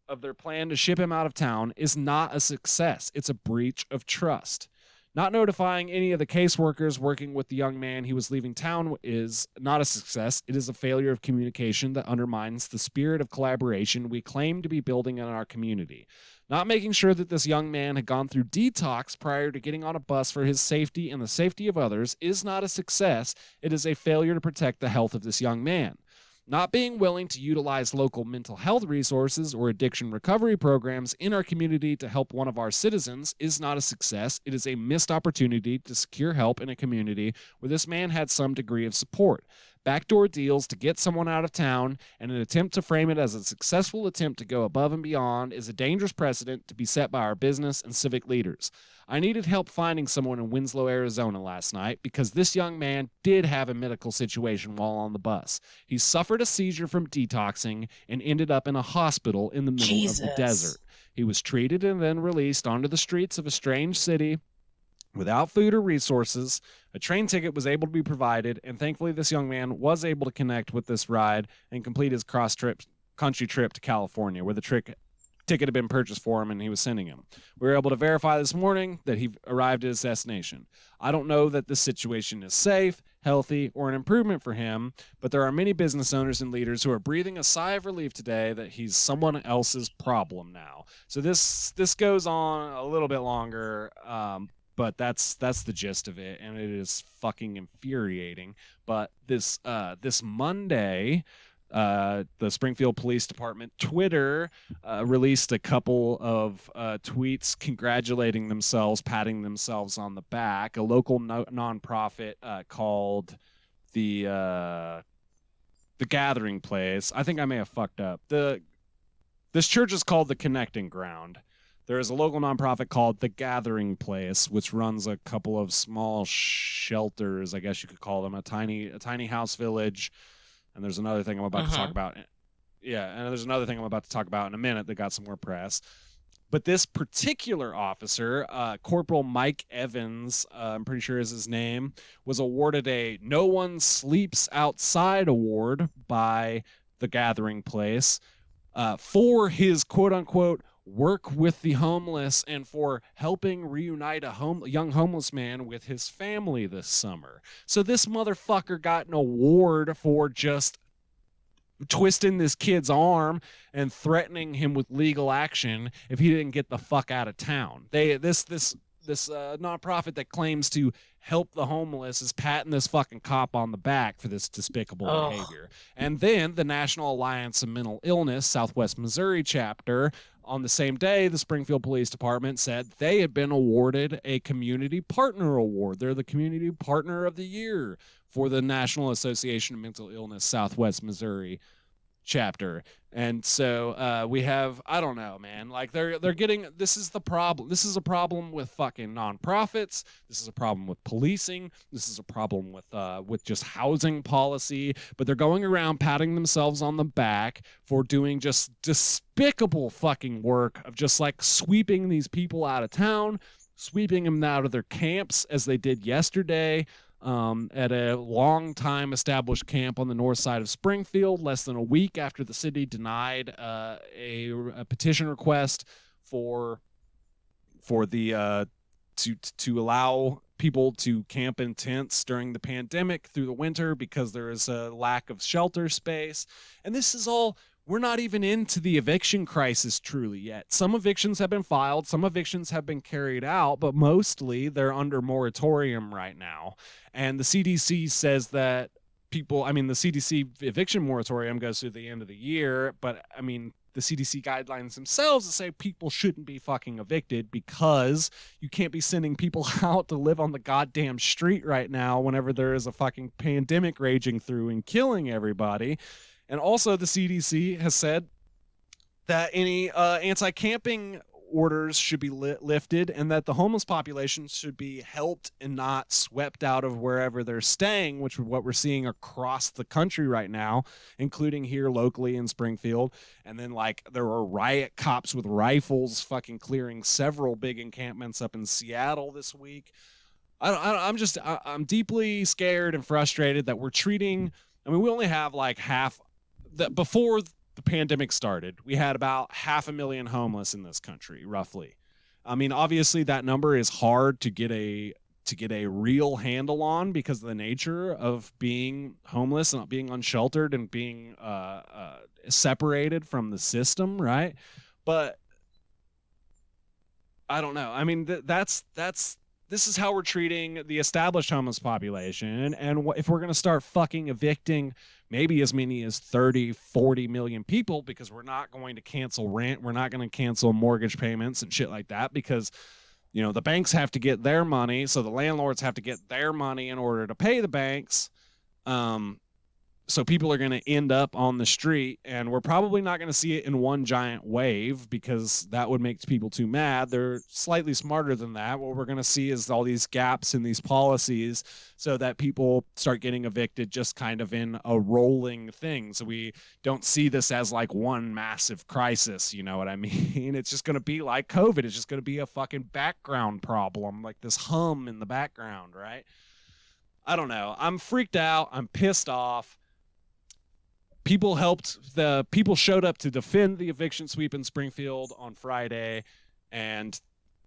of their plan to ship him out of town is not a success. It's a breach of trust. Not notifying any of the caseworkers working with the young man he was leaving town is not a success. It is a failure of communication that undermines the spirit of collaboration we claim to be building in our community. Not making sure that this young man had gone through detox prior to getting on a bus for his safety and the safety of others is not a success. It is a failure to protect the health of this young man. Not being willing to utilize local mental health resources or addiction recovery programs in our community to help one of our citizens is not a success. It is a missed opportunity to secure help in a community where this man had some degree of support. Backdoor deals to get someone out of town and an attempt to frame it as a successful attempt to go above and beyond is a dangerous precedent to be set by our business and civic leaders. I needed help finding someone in Winslow, Arizona last night because this young man did have a medical situation while on the bus. He suffered a seizure from detoxing and ended up in a hospital in the middle of the desert. He was treated and then released onto the streets of a strange city without food or resources. A train ticket was able to be provided, and thankfully this young man was able to connect with this ride and complete his country trip to California, where the ticket had been purchased for him and he was sending him. We were able to verify this morning that he arrived at his destination. I don't know that this situation is safe, healthy, or an improvement for him, but there are many business owners and leaders who are breathing a sigh of relief today that he's someone else's problem now. So this goes on a little bit longer, but that's the gist of it, and it is fucking infuriating. But this Monday, the Springfield Police Department Twitter released a couple of tweets congratulating themselves, patting themselves on the back. A local nonprofit called the Gathering Place. I think I may have fucked up. This church is called the Connecting Ground. There is a local nonprofit called The Gathering Place, which runs a couple of small shelters, I guess you could call them, a tiny house village. And there's another thing I'm about to talk about. Yeah, and there's another thing I'm about to talk about in a minute that got some more press. But this particular officer, Corporal Mike Evans, I'm pretty sure is his name, was awarded a No One Sleeps Outside award by The Gathering Place for his quote-unquote work with the homeless and for helping reunite a young homeless man with his family this summer. So this motherfucker got an award for just twisting this kid's arm and threatening him with legal action if he didn't get the fuck out of town. This nonprofit that claims to help the homeless is patting this fucking cop on the back for this despicable behavior. And then the National Alliance of Mental Illness Southwest Missouri chapter, on the same day, the Springfield Police Department said they had been awarded a Community Partner Award. They're the Community Partner of the Year for the National Association of Mental Illness Southwest Missouri chapter. And so we have, I don't know, man, like they're getting, this is the problem. This is a problem with fucking nonprofits. This is a problem with policing. This is a problem with just housing policy, but they're going around patting themselves on the back for doing just despicable fucking work of just like sweeping these people out of town, sweeping them out of their camps as they did yesterday. At a long time established camp on the north side of Springfield, less than a week after the city denied a petition request for the to allow people to camp in tents during the pandemic through the winter because there is a lack of shelter space. And this is all we're not even into the eviction crisis truly yet. Some evictions have been filed, some evictions have been carried out, but mostly they're under moratorium right now. And the CDC says that the CDC eviction moratorium goes through the end of the year, but I mean, the CDC guidelines themselves say people shouldn't be fucking evicted because you can't be sending people out to live on the goddamn street right now whenever there is a fucking pandemic raging through and killing everybody. And also the CDC has said that any anti-camping orders should be lifted and that the homeless population should be helped and not swept out of wherever they're staying, which is what we're seeing across the country right now, including here locally in Springfield. And then like there were riot cops with rifles fucking clearing several big encampments up in Seattle this week. I'm deeply scared and frustrated that we're treating, we only have like half that. Before the pandemic started, we had about 500,000 homeless in this country, roughly. I mean, obviously that number is hard to get a real handle on because of the nature of being homeless and being unsheltered and being separated from the system, right? But I don't know. I mean, this is how we're treating the established homeless population. And if we're going to start fucking evicting maybe as many as 30, 40 million people, because we're not going to cancel rent, we're not going to cancel mortgage payments and shit like that, because, you know, the banks have to get their money. So the landlords have to get their money in order to pay the banks. So people are going to end up on the street, and we're probably not going to see it in one giant wave because that would make people too mad. They're slightly smarter than that. What we're going to see is all these gaps in these policies so that people start getting evicted just kind of in a rolling thing. So we don't see this as like one massive crisis. You know what I mean? It's just going to be like COVID. It's just going to be a fucking background problem, like this hum in the background, right? I don't know. I'm freaked out. I'm pissed off. People showed up to defend the eviction sweep in Springfield on Friday, and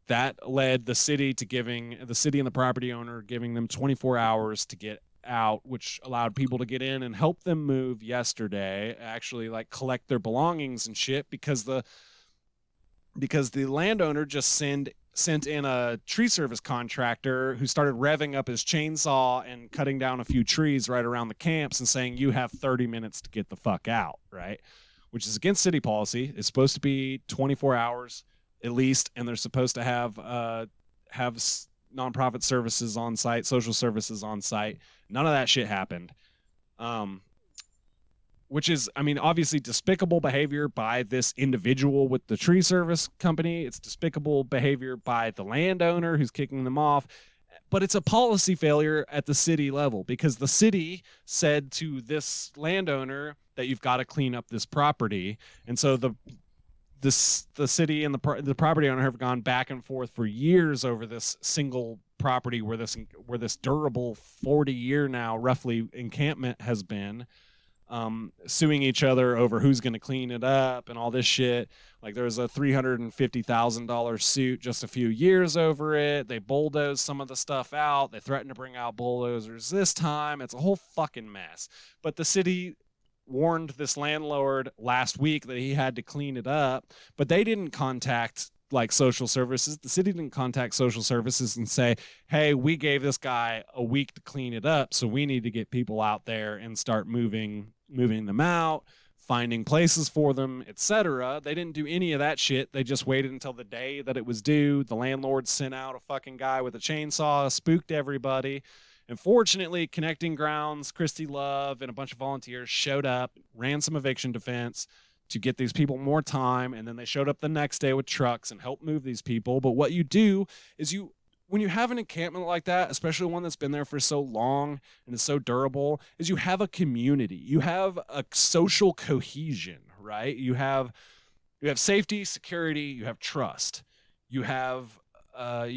that led the city and the property owner giving them 24 hours to get out, which allowed people to get in and help them move yesterday, actually like collect their belongings and shit, because the landowner just sent in a tree service contractor who started revving up his chainsaw and cutting down a few trees right around the camps and saying, you have 30 minutes to get the fuck out, right? Which is against city policy. It's supposed to be 24 hours at least, and they're supposed to have nonprofit services on site, social services on site. None of that shit happened. Which is, I mean, obviously despicable behavior by this individual with the tree service company. It's despicable behavior by the landowner who's kicking them off. But it's a policy failure at the city level, because the city said to this landowner that you've got to clean up this property. And so the city and the property owner have gone back and forth for years over this single property where this durable 40-year now roughly encampment has been. Suing each other over who's going to clean it up and all this shit. Like there was a $350,000 suit just a few years over it. They bulldozed some of the stuff out. They threatened to bring out bulldozers this time. It's a whole fucking mess. But the city warned this landlord last week that he had to clean it up, but they didn't contact like social services. The city didn't contact social services and say, hey, we gave this guy a week to clean it up, so we need to get people out there and start moving them out, finding places for them, etc. They didn't do any of that shit. They just waited until the day that it was due. The landlord sent out a fucking guy with a chainsaw, spooked everybody. And fortunately, Connecting Grounds, Christy Love, and a bunch of volunteers showed up, ran some eviction defense to get these people more time, and then they showed up the next day with trucks and helped move these people. But what you do is when you have an encampment like that, especially one that's been there for so long and is so durable, is you have a community. You have a social cohesion, right? You have safety, security, you have trust. You have what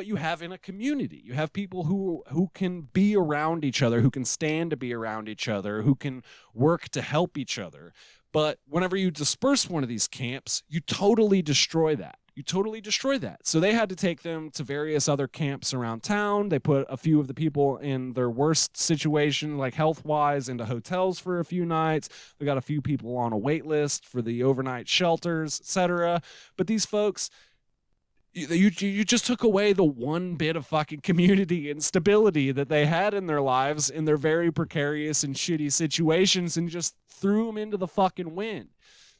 you have in a community. You have people who can be around each other, who can stand to be around each other, who can work to help each other. But whenever you disperse one of these camps, you totally destroy that. you totally destroy that. So they had to take them to various other camps around town. They put a few of the people in their worst situation, like health-wise, into hotels for a few nights. They got a few people on a wait list for the overnight shelters, etc. But these folks, you just took away the one bit of fucking community and stability that they had in their lives in their very precarious and shitty situations and just threw them into the fucking wind.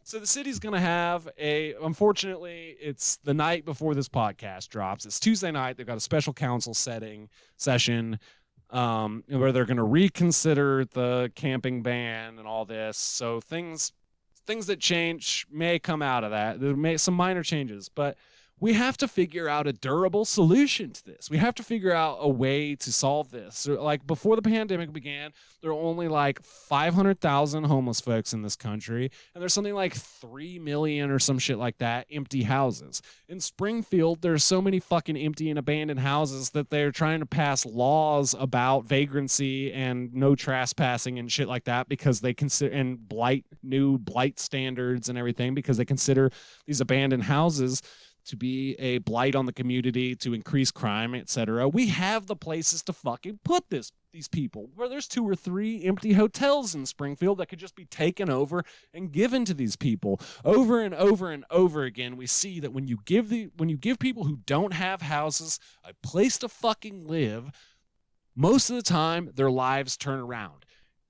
So the city's going to have unfortunately, it's the night before this podcast drops. It's Tuesday night. They've got a special council session where they're going to reconsider the camping ban and all this. So things that change may come out of that. There may some minor changes, but we have to figure out a durable solution to this. We have to figure out a way to solve this. So, like before the pandemic began, there were only like 500,000 homeless folks in this country, and there's something like 3 million or some shit like that empty houses. In Springfield, there's so many fucking empty and abandoned houses that they're trying to pass laws about vagrancy and no trespassing and shit like that because they consider and new blight standards and everything because they consider these abandoned houses to be a blight on the community, to increase crime, etc. We have the places to fucking put these people. Where there's 2 or 3 empty hotels in Springfield that could just be taken over and given to these people. Over and over and over again, we see that when you give people who don't have houses a place to fucking live, most of the time their lives turn around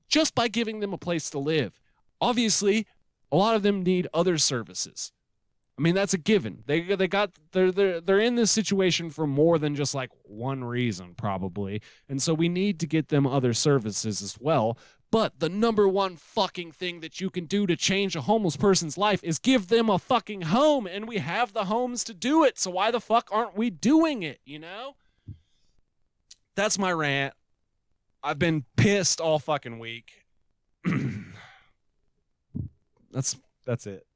just by giving them a place to live. Obviously, a lot of them need other services. I mean, that's a given. They're in this situation for more than just like one reason, probably. And so we need to get them other services as well. But the number one fucking thing that you can do to change a homeless person's life is give them a fucking home. And we have the homes to do it. So why the fuck aren't we doing it, you know? That's my rant. I've been pissed all fucking week. That's it.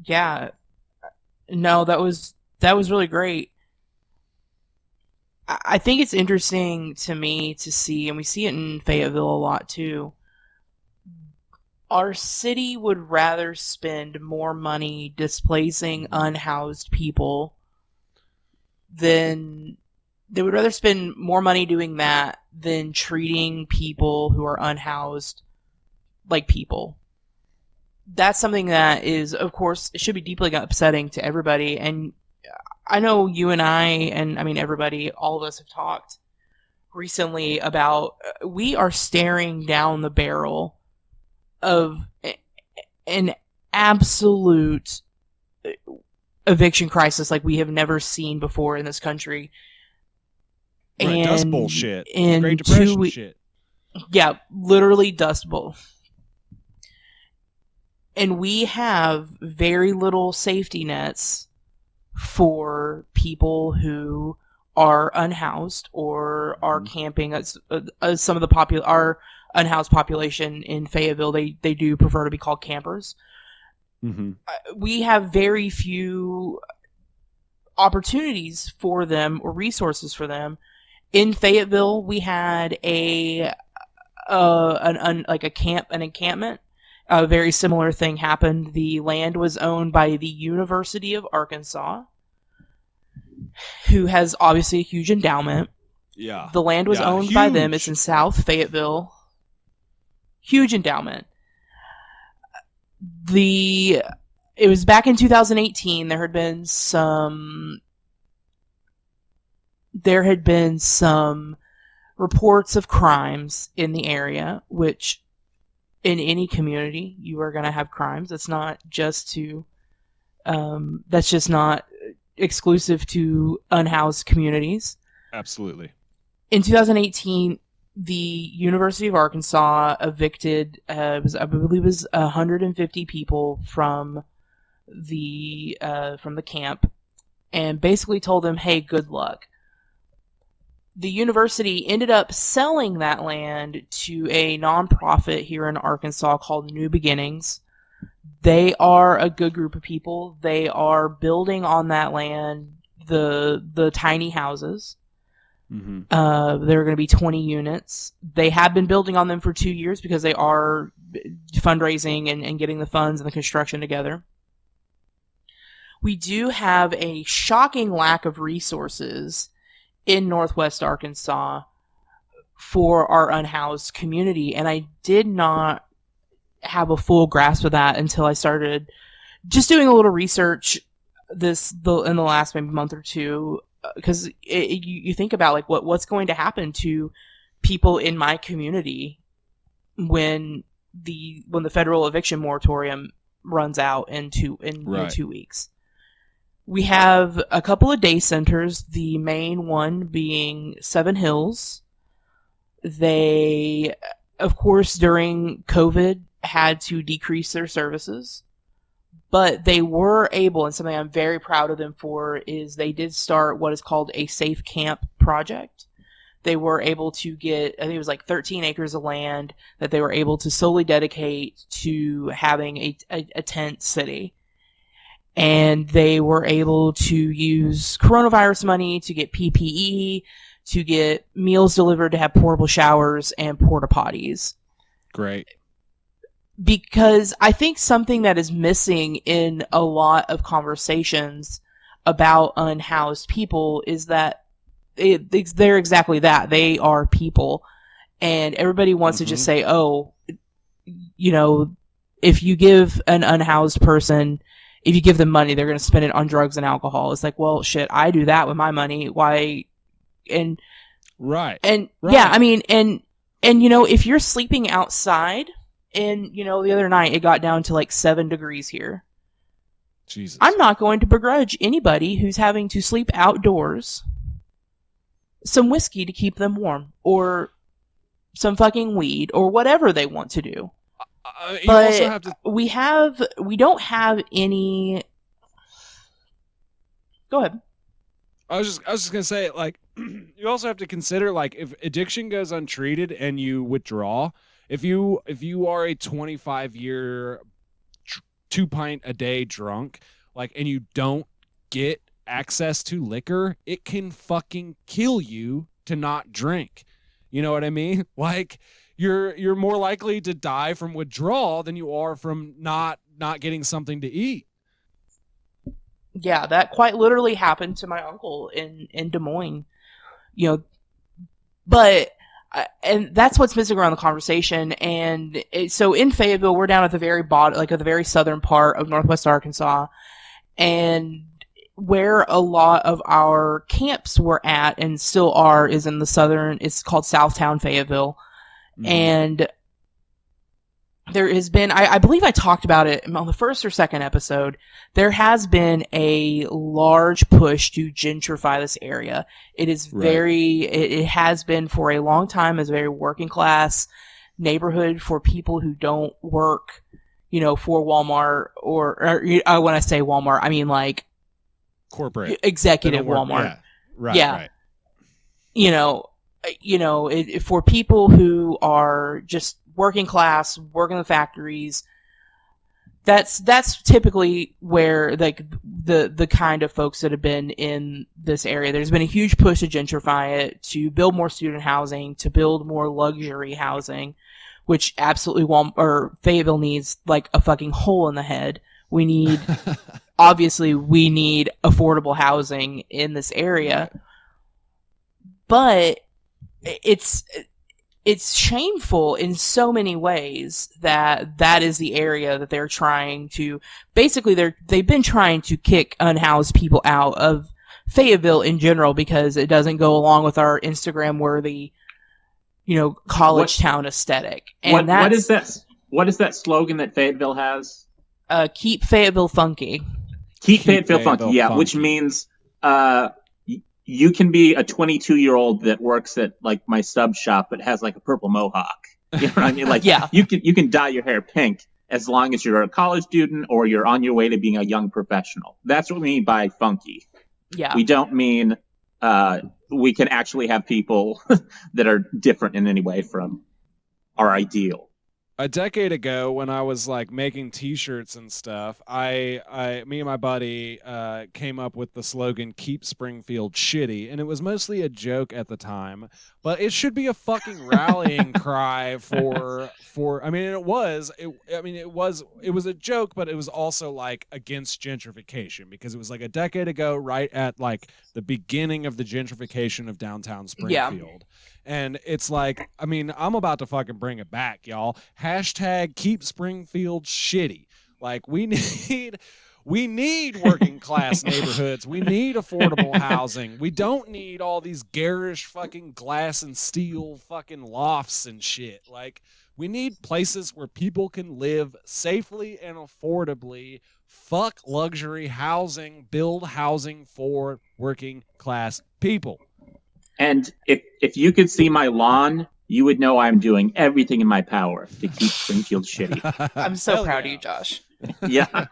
Yeah. No, that was really great. I think it's interesting to me to see, and we see it in Fayetteville a lot too. Our city would rather spend more money displacing unhoused people than they would rather spend more money doing that than treating people who are unhoused like people. That's something that is, of course, it should be deeply upsetting to everybody. And I know you and I mean, everybody, all of us have talked recently about we are staring down the barrel of an absolute eviction crisis like we have never seen before in this country. Right, and Dust Bowl shit. In Great Depression shit. Yeah, literally Dust Bowl. And we have very little safety nets for people who are unhoused or are camping. As some of the our unhoused population in Fayetteville, they do prefer to be called campers. Mm-hmm. We have very few opportunities for them or resources for them. In Fayetteville, we had an encampment. A very similar thing happened. The land was owned by the University of Arkansas, who has obviously a huge endowment. Yeah. The land was owned by them. It's in South Fayetteville. Huge endowment. It was back in 2018. There had been some reports of crimes in the area, which in any community, you are going to have crimes. That's not just that's just not exclusive to unhoused communities. Absolutely. In 2018, the University of Arkansas evicted, I believe it was 150 people from the camp, and basically told them, "Hey, good luck." The university ended up selling that land to a nonprofit here in Arkansas called New Beginnings. They are a good group of people. They are building on that land the tiny houses. Mm-hmm. There are going to be 20 units. They have been building on them for 2 years because they are fundraising and getting the funds and the construction together. we do have a shocking lack of resources in Northwest Arkansas for our unhoused community. And I did not have a full grasp of that until I started just doing a little research in the last maybe month or two. Because you think about like what's going to happen to people in my community when the federal eviction moratorium runs out in 2 weeks. We have a couple of day centers, the main one being Seven Hills. They, of course, during COVID had to decrease their services, but they were able, and something I'm very proud of them for, is they did start what is called a safe camp project. They were able to get, I think it was like 13 acres of land that they were able to solely dedicate to having a tent city. And they were able to use coronavirus money to get PPE, to get meals delivered, to have portable showers and porta potties. Great. Because I think something that is missing in a lot of conversations about unhoused people is that they're exactly that. They are people. And everybody wants to just say, oh, you know, if you give an unhoused person, if you give them money, they're going to spend it on drugs and alcohol. It's like, well, shit, I do that with my money. Why? And right. And right. yeah, I mean, and you know, if you're sleeping outside, and you know, the other night it got down to like 7 degrees here. Jesus. I'm not going to begrudge anybody who's having to sleep outdoors some whiskey to keep them warm, or some fucking weed, or whatever they want to do. You But also have to... we don't have any. Go ahead. I was just gonna say, like, you also have to consider, like, if addiction goes untreated and you withdraw, if you are a 25-year 2-pint a day drunk, like, and you don't get access to liquor, it can fucking kill you to not drink. You know what I mean? Like, you're more likely to die from withdrawal than you are from not getting something to eat. Yeah, that quite literally happened to my uncle in Des Moines. You know, but and that's what's missing around the conversation. And so in Fayetteville, we're down at the very bottom, like at the very southern part of Northwest Arkansas, and where a lot of our camps were at and still are is in the southern. It's called Southtown Fayetteville. And there has been, I believe I talked about it on the first or second episode, there has been a large push to gentrify this area. It is it has been for a long time as a very working class neighborhood for people who don't work, you know, for Walmart or when I say Walmart, I mean like corporate executive Walmart. Yeah. Right. You know, for people who are just working class, work in the factories, that's typically where like the kind of folks that have been in this area. There's been a huge push to gentrify it, to build more student housing, to build more luxury housing, which absolutely Fayetteville needs like a fucking hole in the head. We need obviously we need affordable housing in this area. But it's shameful in so many ways that is the area that they're trying to, basically they've been trying to kick unhoused people out of Fayetteville in general because it doesn't go along with our Instagram worthy, you know, college town aesthetic. And what is that? What is that slogan that Fayetteville has? Keep Fayetteville funky. Keep Fayetteville funky. Yeah, funky. Which means you can be a 22-year-old that works at like my sub shop but has like a purple mohawk. You know what I mean? Like, yeah, you can dye your hair pink as long as you're a college student or you're on your way to being a young professional. That's what we mean by funky. Yeah, we don't mean we can actually have people that are different in any way from our ideal. A decade ago, when I was like making T-shirts and stuff, me and my buddy came up with the slogan "Keep Springfield Shitty," and it was mostly a joke at the time, but it should be a fucking rallying cry for. I mean, it was. It was a joke, but it was also like against gentrification because it was like a decade ago, right at like the beginning of the gentrification of downtown Springfield. And it's like, I mean, I'm about to fucking bring it back, y'all. Hashtag keep Springfield shitty. Like we need working class neighborhoods. We need affordable housing. We don't need all these garish fucking glass and steel fucking lofts and shit. Like we need places where people can live safely and affordably. Fuck luxury housing. Build housing for working class people. And if you could see my lawn, you would know I'm doing everything in my power to keep Springfield shitty. I'm so proud of you, Josh. Yeah.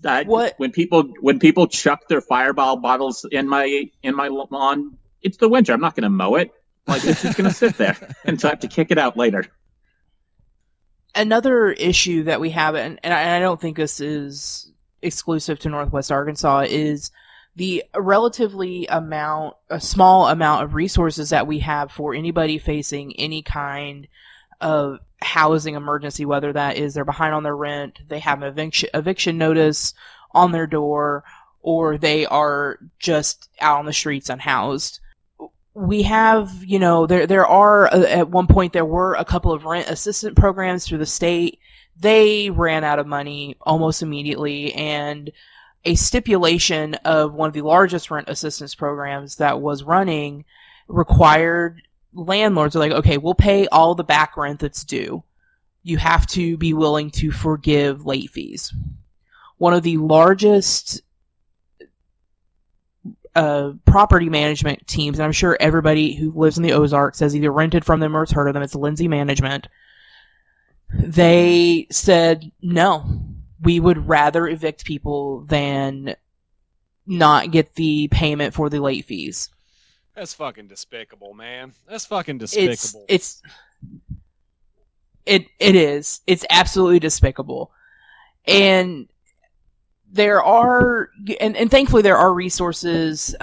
When people chuck their Fireball bottles in my lawn, it's the winter. I'm not going to mow it. Like it's just going to sit there until I have to kick it out later. Another issue that we have, and I don't think this is exclusive to Northwest Arkansas, is the a small amount of resources that we have for anybody facing any kind of housing emergency, whether that is they're behind on their rent, they have an eviction notice on their door, or they are just out on the streets unhoused. We have, there are, at one point there were a couple of rent assistance programs through the state. They ran out of money almost immediately, and a stipulation of one of the largest rent assistance programs that was running required landlords are like, okay, we'll pay all the back rent that's due. You have to be willing to forgive late fees. One of the largest property management teams, and I'm sure everybody who lives in the Ozarks has either rented from them or has heard of them, it's Lindsay Management. They said, no, we would rather evict people than not get the payment for the late fees. That's fucking despicable, man. That's fucking despicable. It is. It's absolutely despicable. And there are, and thankfully there are resources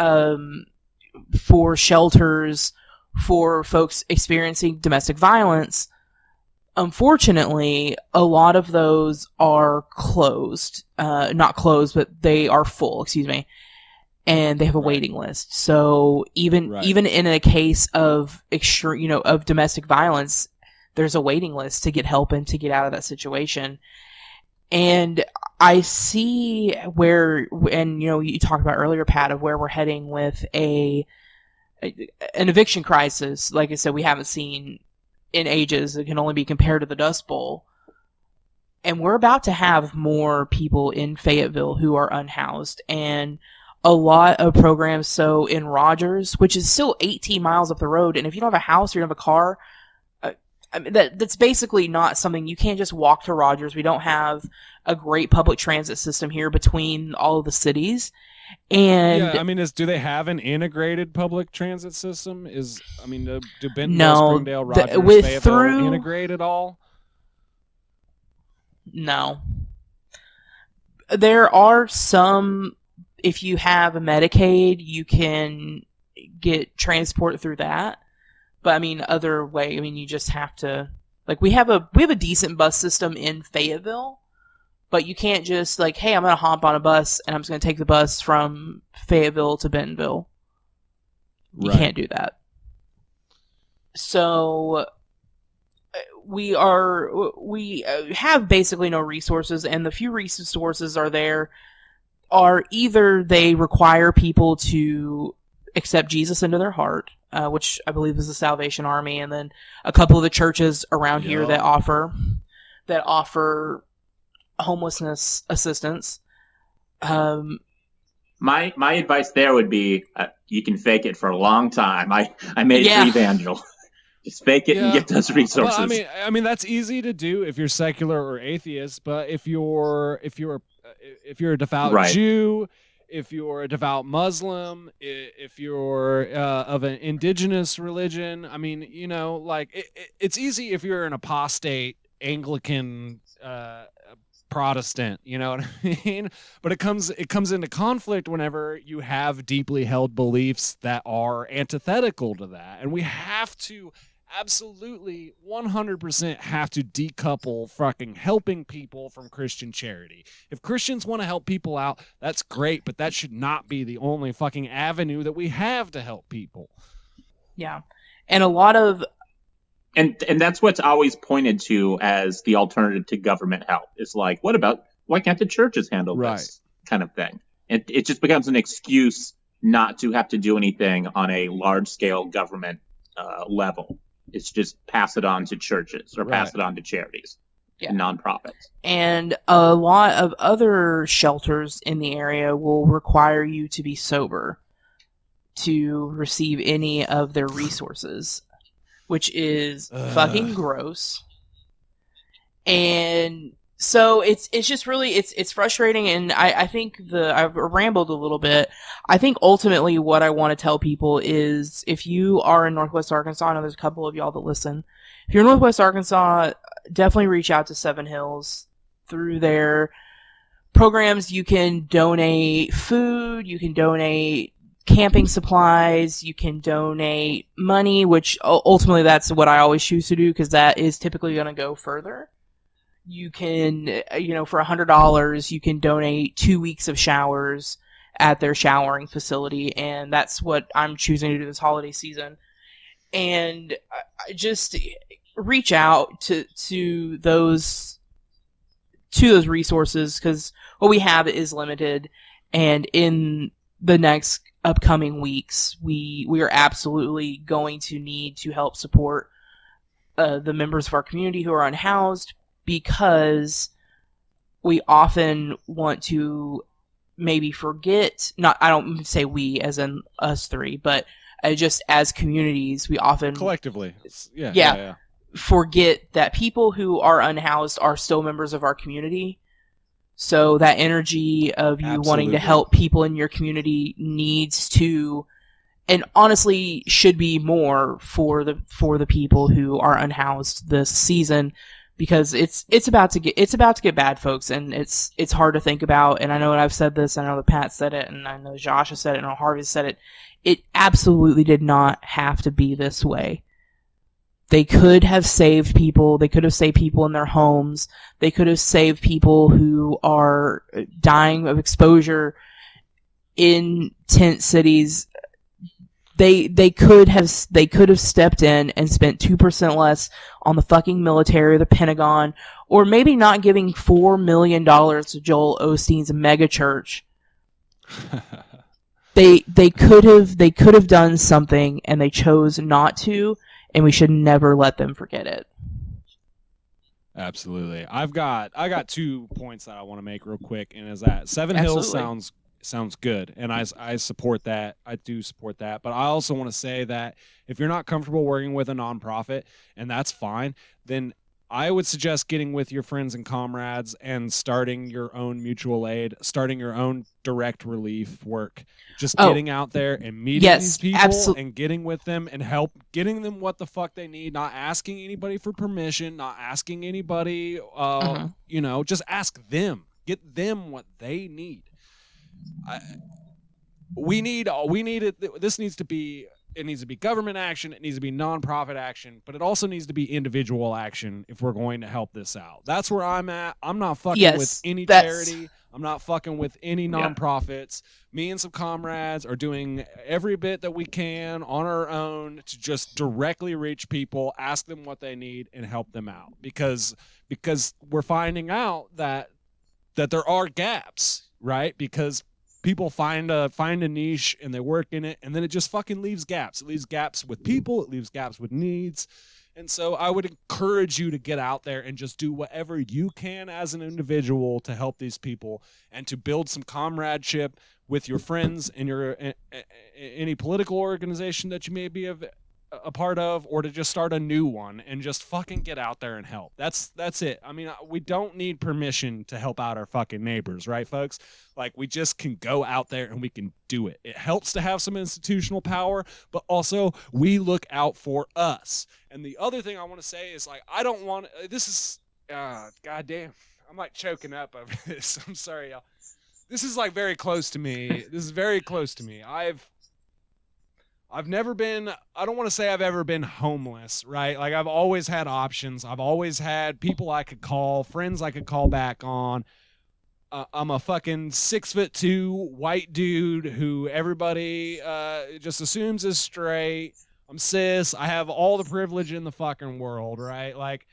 for shelters for folks experiencing domestic violence. Unfortunately, a lot of those are closed. Not closed, but they are full, excuse me. And they have a waiting list. So even in a case of extreme, of domestic violence, there's a waiting list to get help and to get out of that situation. And I see where, and you talked about earlier, Pat, of where we're heading with an eviction crisis. Like I said, we haven't seen in ages. It can only be compared to the Dust Bowl. And we're about to have more people in Fayetteville who are unhoused, and a lot of programs. So in Rogers, which is still 18 miles up the road, and if you don't have a house or you don't have a car, that's basically not something, you can't just walk to Rogers. We don't have a great public transit system here between all of the cities. And yeah, do they have an integrated public transit system? Do Bentonville, Springdale, Rogers, Fayetteville integrate at all? No. There are some, if you have a Medicaid, you can get transport through that. But other way, you just have to, we have a decent bus system in Fayetteville, but you can't just hey, I'm going to hop on a bus and I'm just going to take the bus from Fayetteville to Bentonville. You can't do that. So we have basically no resources, and the few resources are either they require people to accept Jesus into their heart, which I believe is the Salvation Army, and then a couple of the churches around here that offer homelessness assistance. My advice there would be you can fake it for a long time. I made it evangel. Just fake it and get those resources. Well, that's easy to do if you're secular or atheist, but if you're a devout Jew, if you're a devout Muslim, if you're of an indigenous religion. I mean, you know, like it's easy if you're an apostate Anglican Protestant, you know what I mean? But it comes into conflict whenever you have deeply held beliefs that are antithetical to that. And we have to absolutely 100% have to decouple fucking helping people from Christian charity. If Christians want to help people out, that's great, but that should not be the only fucking avenue that we have to help people. Yeah. And a lot of And that's what's always pointed to as the alternative to government help. It's like, why can't the churches handle this kind of thing? It just becomes an excuse not to have to do anything on a large scale government level. It's just pass it on to churches or pass it on to charities and nonprofits. And a lot of other shelters in the area will require you to be sober to receive any of their resources, which is fucking gross. And so it's just really it's frustrating, and I think I've rambled a little bit. I think ultimately what I want to tell people is, if you are in Northwest Arkansas, I know there's a couple of y'all that listen. If you're in Northwest Arkansas, definitely reach out to Seven Hills. Through their programs, you can donate food, you can donate camping supplies, you can donate money, which ultimately that's what I always choose to do, because that is typically going to go further. You can, for $100, you can donate 2 weeks of showers at their showering facility, and that's what I'm choosing to do this holiday season. And I just reach out to those resources, because what we have is limited, and in the next upcoming weeks, we are absolutely going to need to help support the members of our community who are unhoused, because we often want to maybe forget, I don't say we as in us three, but just as communities, we often collectively forget that people who are unhoused are still members of our community. So that energy of you wanting to help people in your community needs to, and honestly should be more for the people who are unhoused this season, because it's about to get bad, folks, and it's hard to think about. And I know I've said this, I know that Pat said it, and I know Josh has said it, and I know Harvey said it. It absolutely did not have to be this way. They could have saved people. They could have saved people in their homes. They could have saved people who are dying of exposure in tent cities. They could have stepped in and spent 2% less on the fucking military or the Pentagon, or maybe not giving $4 million to Joel Osteen's mega church. They could have done something, and they chose not to. And we should never let them forget it. Absolutely. I got 2 points that I want to make real quick, and is that Seven Hills sounds good, and I support that. I do support that, but I also want to say that if you're not comfortable working with a nonprofit, and that's fine, then I would suggest getting with your friends and comrades and starting your own mutual aid, starting your own direct relief work. Just getting out there and meeting these people and getting with them and getting them what the fuck they need, not asking anybody for permission, not asking anybody, just ask them. Get them what they need. We need it. This needs to be. It needs to be government action. It needs to be nonprofit action, but it also needs to be individual action if we're going to help this out. That's where I'm at. I'm not fucking with any charity. I'm not fucking with any nonprofits. Me and some comrades are doing every bit that we can on our own to just directly reach people, ask them what they need, and help them out. Because we're finding out that there are gaps, right? Because people find a niche and they work in it, and then it just fucking leaves gaps. It leaves gaps with people. It leaves gaps with needs. And so I would encourage you to get out there and just do whatever you can as an individual to help these people and to build some comradeship with your friends and your any political organization that you may be a part of, or to just start a new one and just fucking get out there and help. That's it. I mean, we don't need permission to help out our fucking neighbors, right, folks? Like, we just can go out there and we can do it. It helps to have some institutional power, but also we look out for us. And the other thing I want to say is, like, I don't want this is goddamn, I'm like choking up over this. I'm sorry, y'all. This is like very close to me. This is very close to me. I've never been, I don't want to say I've ever been homeless, right? Like, I've always had options. I've always had people I could call, friends I could call back on. I'm a fucking 6'2" white dude who everybody just assumes is straight. I'm cis. I have all the privilege in the fucking world, right? Like,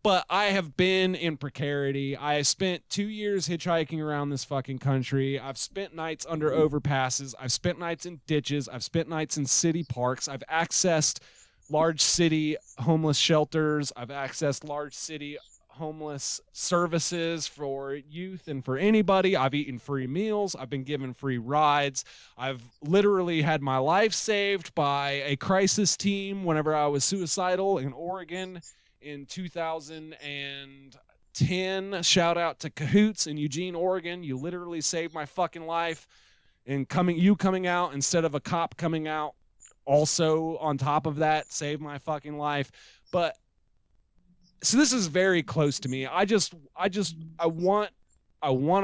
but I have been in precarity. I spent 2 years hitchhiking around this fucking country. I've spent nights under overpasses. I've spent nights in ditches. I've spent nights in city parks. I've accessed large city homeless shelters. I've accessed large city homeless services for youth and for anybody. I've eaten free meals. I've been given free rides. I've literally had my life saved by a crisis team whenever I was suicidal in Oregon in 2010. Shout out to Cahoots in Eugene, Oregon. You literally saved my fucking life. And coming out instead of a cop coming out also on top of that saved my fucking life. But so this is very close to me. I want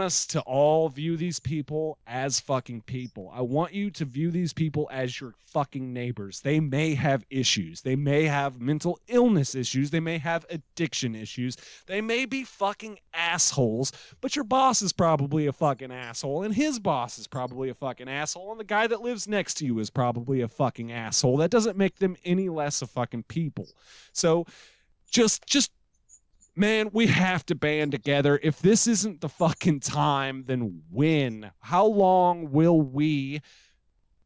us to all view these people as fucking people. I want you to view these people as your fucking neighbors. They may have issues. They may have mental illness issues. They may have addiction issues. They may be fucking assholes, but your boss is probably a fucking asshole, and his boss is probably a fucking asshole, and the guy that lives next to you is probably a fucking asshole. That doesn't make them any less a fucking people. So just man, we have to band together. If this isn't the fucking time, then when? How long will we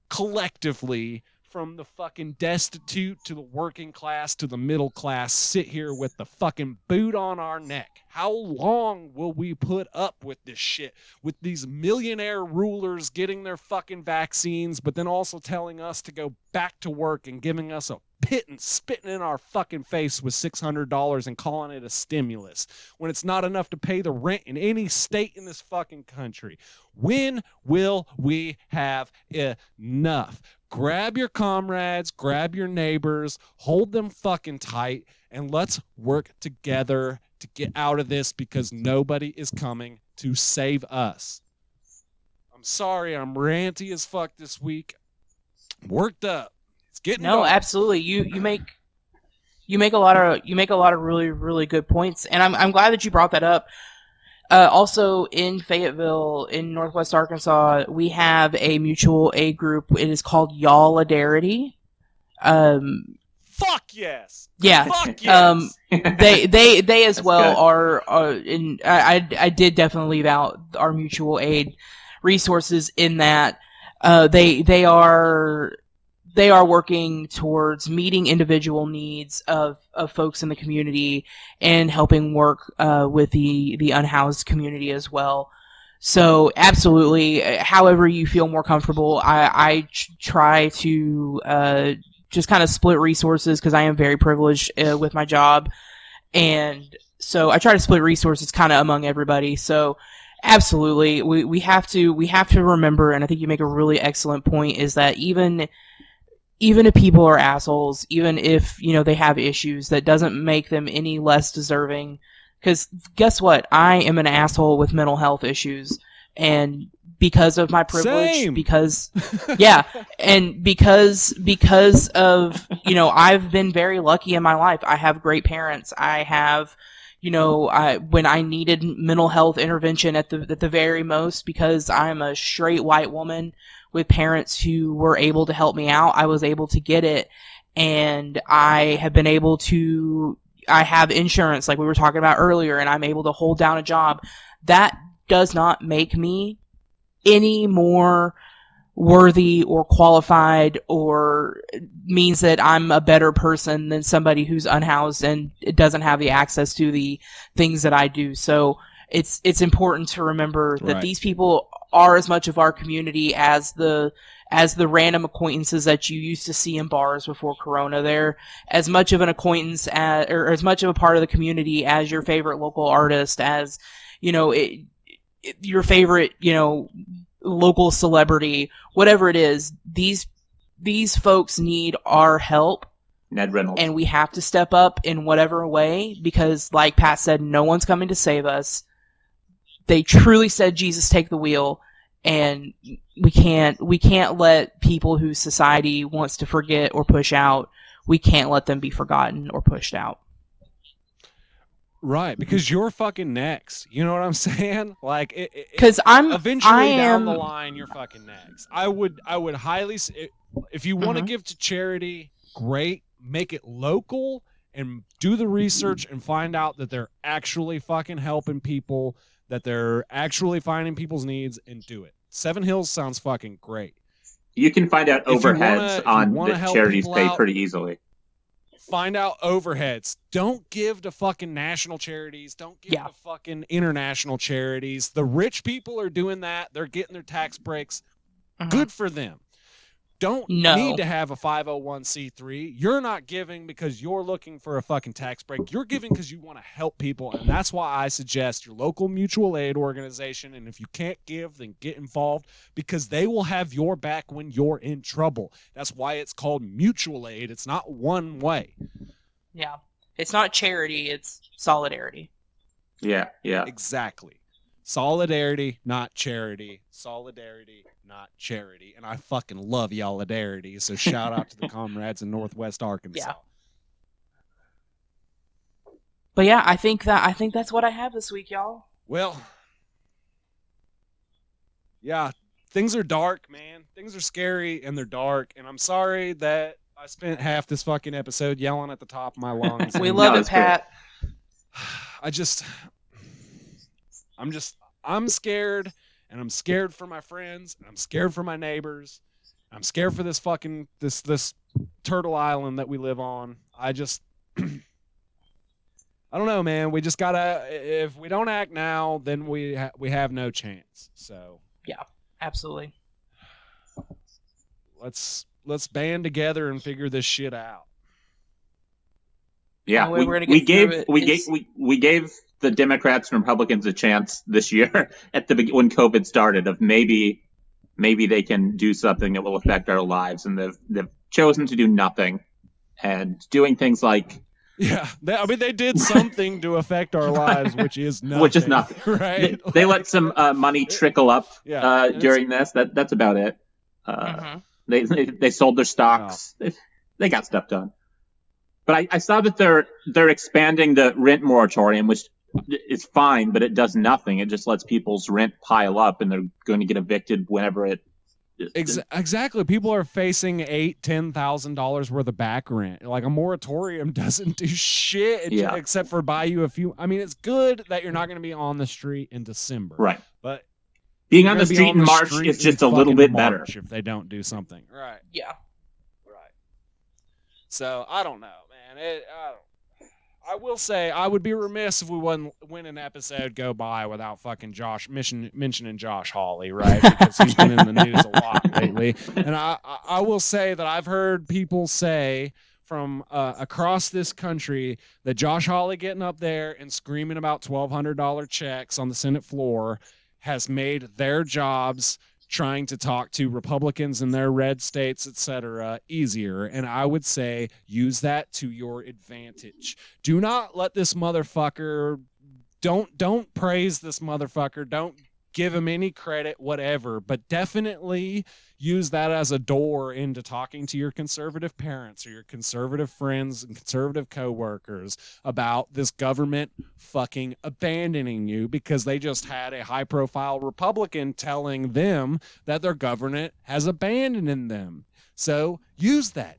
collectively, from the fucking destitute to the working class to the middle class, sit here with the fucking boot on our neck? How long will we put up with this shit? With these millionaire rulers getting their fucking vaccines, but then also telling us to go back to work and giving us a pit and spitting in our fucking face with $600 and calling it a stimulus when it's not enough to pay the rent in any state in this fucking country? When will we have enough? Grab your comrades, grab your neighbors, hold them fucking tight, and let's work together to get out of this, because nobody is coming to save us. I'm sorry, I'm ranty as fuck this week. I'm worked up. It's getting dark. Absolutely. You make a lot of really, really good points, and I'm glad that you brought that up. Also in Fayetteville, in Northwest Arkansas, we have a mutual aid group. It is called Y'all-a-darity. Fuck yes. Yeah. Fuck yes. They as That's well good. are in. I did definitely leave out our mutual aid resources in that they are working towards meeting individual needs of folks in the community and helping work with the unhoused community as well. So absolutely, however you feel more comfortable, I try to just kind of split resources, because I am very privileged with my job. And so I try to split resources kind of among everybody. So absolutely, we have to remember, and I think you make a really excellent point, is that even if people are assholes, even if, they have issues, that doesn't make them any less deserving. Because guess what? I am an asshole with mental health issues, and because of my privilege, Same. because of, I've been very lucky in my life. I have great parents. I have, when I needed mental health intervention at the very most, because I'm a straight white woman with parents who were able to help me out, I was able to get it. And I have been able to, I have insurance like we were talking about earlier, and I'm able to hold down a job. That does not make me any more worthy or qualified, or means that I'm a better person than somebody who's unhoused and doesn't have the access to the things that I do. So it's important to remember that Right. these people are as much of our community as the as the random acquaintances that you used to see in bars before Corona. They're as much of an acquaintance or as much of a part of the community as your favorite local artist, as, your favorite, local celebrity, whatever it is. These folks need our help. Ned Reynolds. And we have to step up in whatever way, because like Pat said, no one's coming to save us. They truly said, Jesus, take the wheel. And we can't let people who society wants to forget or push out, we can't let them be forgotten or pushed out. Right, because you're fucking next. You know what I'm saying? Like, because eventually down the line, you're fucking next. I would highly, if you want to give to charity, great. Make it local and do the research and find out that they're actually fucking helping people, that they're actually finding people's needs, and do it. Seven Hills sounds fucking great. You can find out overheads on the charities pay pretty easily. Find out overheads. Don't give to fucking national charities. Don't give to fucking international charities. The rich people are doing that. They're getting their tax breaks. Good for them. Don't need to have a 501c3. You're not giving because you're looking for a fucking tax break. You're giving because you want to help people, and that's why I suggest your local mutual aid organization, and if you can't give, then get involved, because they will have your back when you're in trouble. That's why it's called mutual aid. It's not one way. Yeah. It's not charity, it's solidarity. Yeah. Exactly. Solidarity, not charity. Solidarity, not charity. And I fucking love y'all-idarity, so shout out to the comrades in Northwest Arkansas. Yeah. But yeah, I think that's what I have this week, y'all. Well, yeah, things are dark, man. Things are scary and they're dark, and I'm sorry that I spent half this fucking episode yelling at the top of my lungs. We love it, Pat. I'm scared, and I'm scared for my friends, and I'm scared for my neighbors. I'm scared for this fucking this turtle island that we live on. I don't know, man. We just gotta. If we don't act now, then we have no chance. So yeah, absolutely. Let's band together and figure this shit out. Yeah, we gave the Democrats and Republicans a chance this year at when COVID started of maybe they can do something that will affect our lives, and they've chosen to do nothing, and doing things like they did something to affect our lives, which is nothing. Which is nothing, right? They let some money trickle up during this. That's about it. They sold their stocks. Oh. They got stuff done. But I saw that they're expanding the rent moratorium, which is fine, but it does nothing. It just lets people's rent pile up, and they're going to get evicted whenever it. Exactly. People are facing $8,000-$10,000 worth of back rent. Like, a moratorium doesn't do shit except for buy you a few. I mean, it's good that you're not going to be on the street in December, right? But being on the street in March is just a little bit better if they don't do something, right? Yeah. Right. So I don't know, man. I will say I would be remiss if we wouldn't win an episode go by without fucking mentioning Josh Hawley, right? Because he's been in the news a lot lately. And I will say that I've heard people say from across this country that Josh Hawley getting up there and screaming about $1,200 checks on the Senate floor has made their jobs trying to talk to Republicans in their red states, etc., easier. And I would say use that to your advantage. Do not let this motherfucker, don't praise this motherfucker. Don't give him any credit, whatever, but definitely use that as a door into talking to your conservative parents or your conservative friends and conservative coworkers about this government fucking abandoning you, because they just had a high-profile Republican telling them that their government has abandoned them. So use that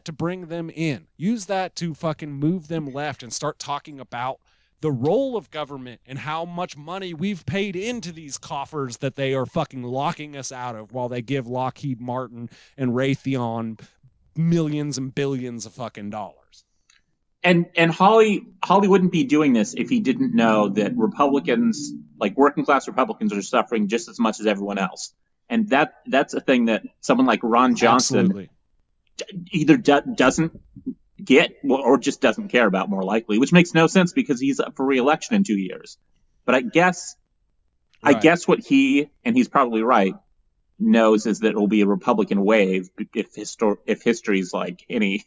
to bring them in. Use that to fucking move them left and start talking about the role of government and how much money we've paid into these coffers that they are fucking locking us out of while they give Lockheed Martin and Raytheon millions and billions of fucking dollars. And Hawley wouldn't be doing this if he didn't know that Republicans, like working class Republicans, are suffering just as much as everyone else. And that's a thing that someone like Ron Johnson Absolutely. either doesn't get or just doesn't care about, more likely, which makes no sense because he's up for re-election in 2 years. But I guess what he, and he's probably right, knows is that it will be a Republican wave if history's like any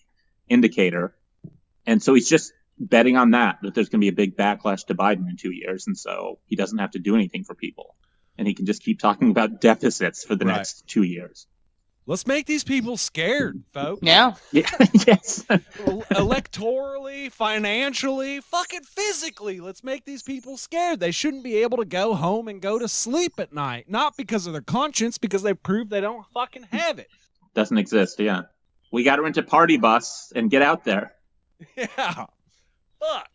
indicator. And so he's just betting on that there's going to be a big backlash to Biden in 2 years. And so he doesn't have to do anything for people. And he can just keep talking about deficits for the next 2 years. Let's make these people scared, folks. Yeah. Yes. Electorally, financially, fucking physically. Let's make these people scared. They shouldn't be able to go home and go to sleep at night. Not because of their conscience, because they proved they don't fucking have it. Doesn't exist, yeah. We got to rent a party bus and get out there. Yeah. Fuck.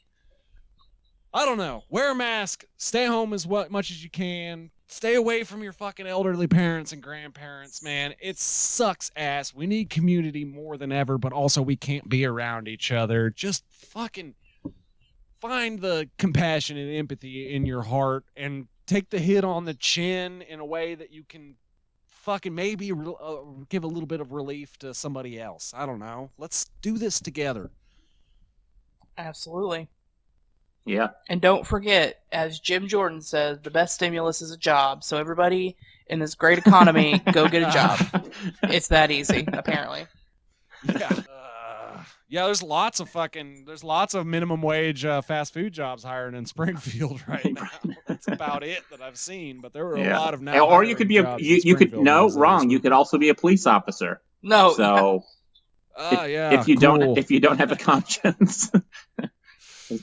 I don't know. Wear a mask. Stay home as much as you can. Stay away from your fucking elderly parents and grandparents, man. It sucks ass. We need community more than ever, but also we can't be around each other. Just fucking find the compassion and empathy in your heart and take the hit on the chin in a way that you can fucking maybe give a little bit of relief to somebody else. I don't know. Let's do this together. Absolutely. Yeah. And don't forget, as Jim Jordan says, the best stimulus is a job. So everybody in this great economy, go get a job. It's that easy, apparently. Yeah. There's lots of minimum wage fast food jobs hiring in Springfield right now. That's about it that I've seen, but there were a lot of now. Or you could be wrong. You could also be a police officer. No. So if you don't have a conscience,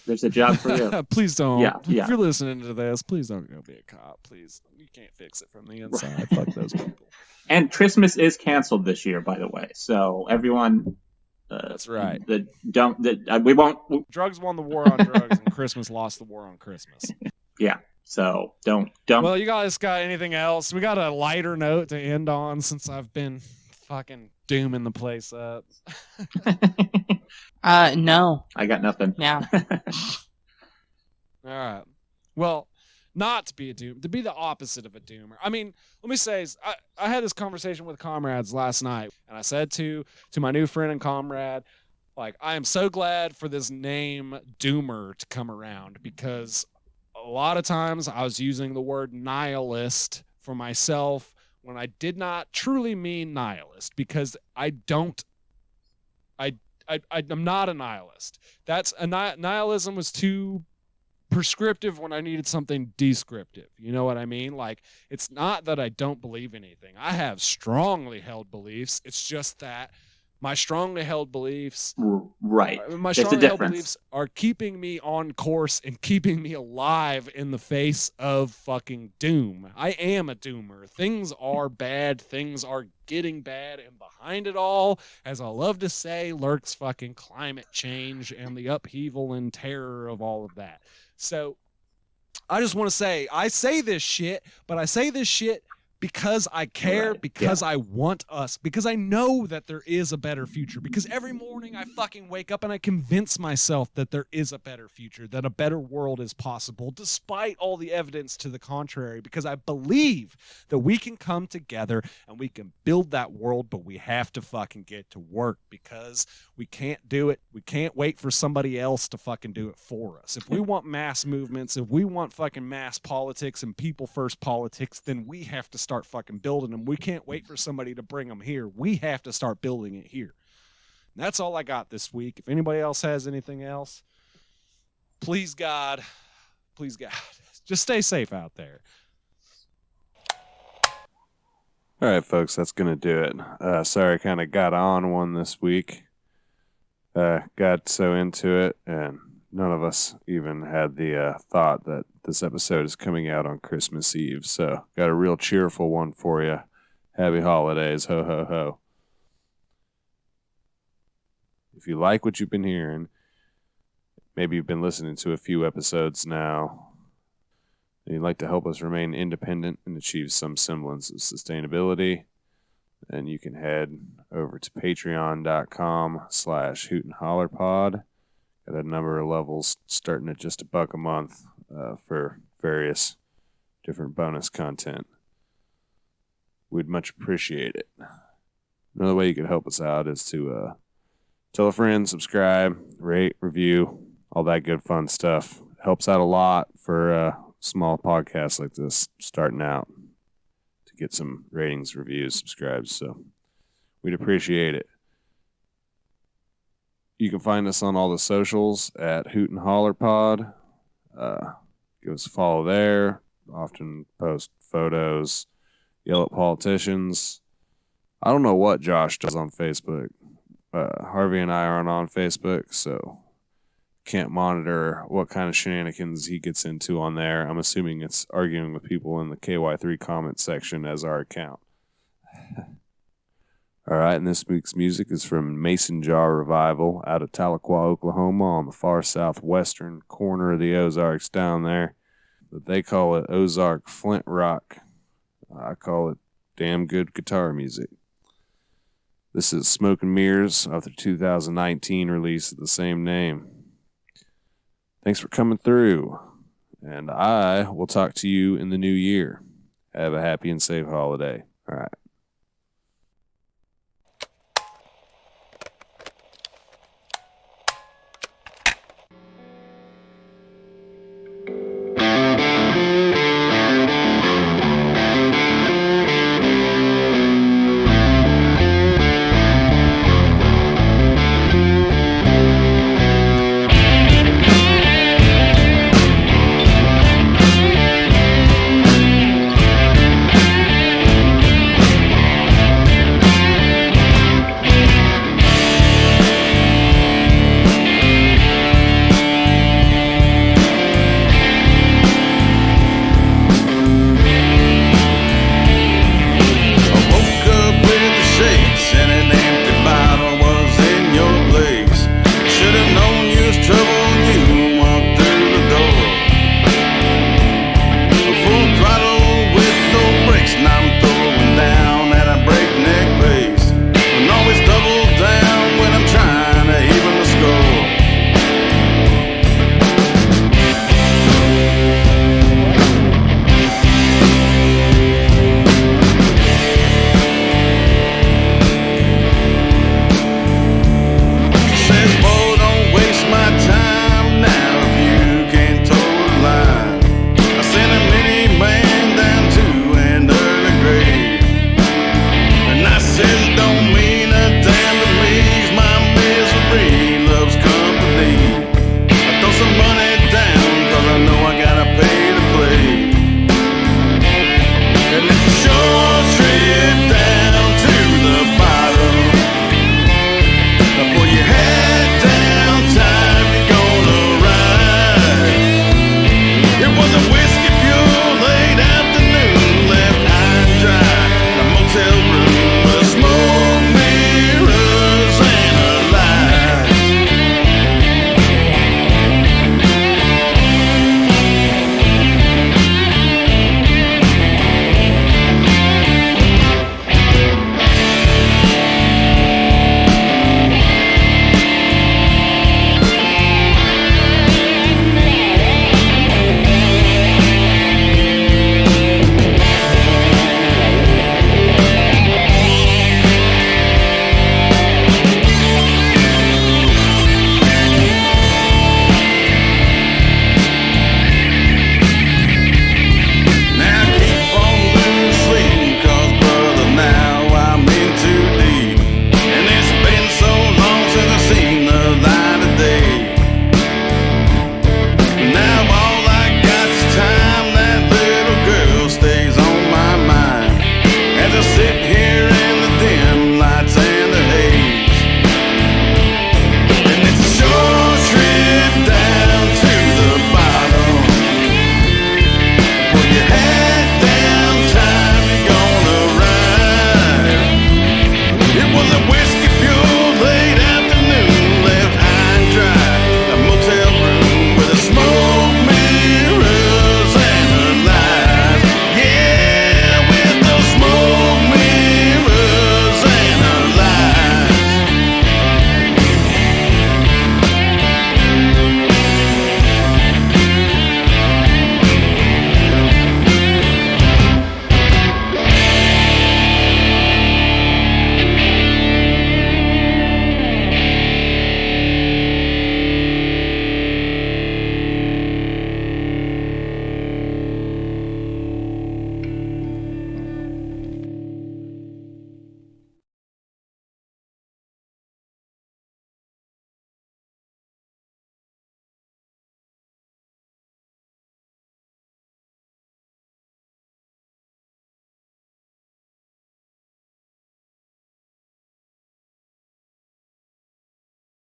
there's a job for you. Please don't. Yeah. If you're listening to this, please don't go be a cop. Please, you can't fix it from the inside. Fuck those people. And Christmas is canceled this year, by the way. So everyone. That's right. We won't. Drugs won the war on drugs, and Christmas lost the war on Christmas. Yeah. So don't. Well, you guys got anything else? We got a lighter note to end on since I've been fucking dooming the place up. No. I got nothing. Yeah. All right. Well, not to be a doom, to be the opposite of a doomer. I mean, let me say, I had this conversation with comrades last night, and I said to my new friend and comrade, like, I am so glad for this name Doomer to come around, because a lot of times I was using the word nihilist for myself when I did not truly mean nihilist, because I'm not a nihilist. Nihilism was too prescriptive when I needed something descriptive. You know what I mean? Like, it's not that I don't believe anything. I have strongly held beliefs. It's just that my strongly held beliefs, my strongly held beliefs are keeping me on course and keeping me alive in the face of fucking doom. I am a doomer. Things are bad. Things are getting bad. And behind it all, as I love to say, lurks fucking climate change and the upheaval and terror of all of that. So I just want to say, I say this shit, but I say this shit because I care, because I want us, because I know that there is a better future, because every morning I fucking wake up and I convince myself that there is a better future, that a better world is possible, despite all the evidence to the contrary, because I believe that we can come together and we can build that world, but we have to fucking get to work, because we can't do it. We can't wait for somebody else to fucking do it for us. If we want mass movements, if we want fucking mass politics and people first politics, then we have to start fucking building them. We can't wait for somebody to bring them here. We have to start building it here. And that's all I got this week. If anybody else has anything else, please God, just stay safe out there. All right, folks, that's going to do it. Sorry I kind of got on one this week. Got so into it, and none of us even had the thought that this episode is coming out on Christmas Eve. So got a real cheerful one for you. Happy holidays. Ho, ho, ho. If you like what you've been hearing, maybe you've been listening to a few episodes now, and you'd like to help us remain independent and achieve some semblance of sustainability, then you can head over to patreon.com/hootnhollerpod. Got a number of levels starting at just $1 a month for various different bonus content. we'd much appreciate it. Another way you could help us out is to tell a friend, subscribe, rate, review, all that good fun stuff. Helps out a lot for small podcasts like this starting out to get some ratings, reviews, subscribes. So we'd appreciate it. You can find us on all the socials at hootnhollerpod. Give us a follow there. Often post photos, yell at politicians. I don't know what Josh does on Facebook. Harvey and I aren't on Facebook, so can't monitor what kind of shenanigans he gets into on there. I'm assuming it's arguing with people in the KY3 comment section as our account. All right, and this week's music is from Mason Jar Revival out of Tahlequah, Oklahoma, on the far southwestern corner of the Ozarks down there. But they call it Ozark Flint Rock. I call it damn good guitar music. This is Smoke and Mirrors of the 2019 release of the same name. Thanks for coming through, and I will talk to you in the new year. Have a happy and safe holiday. All right.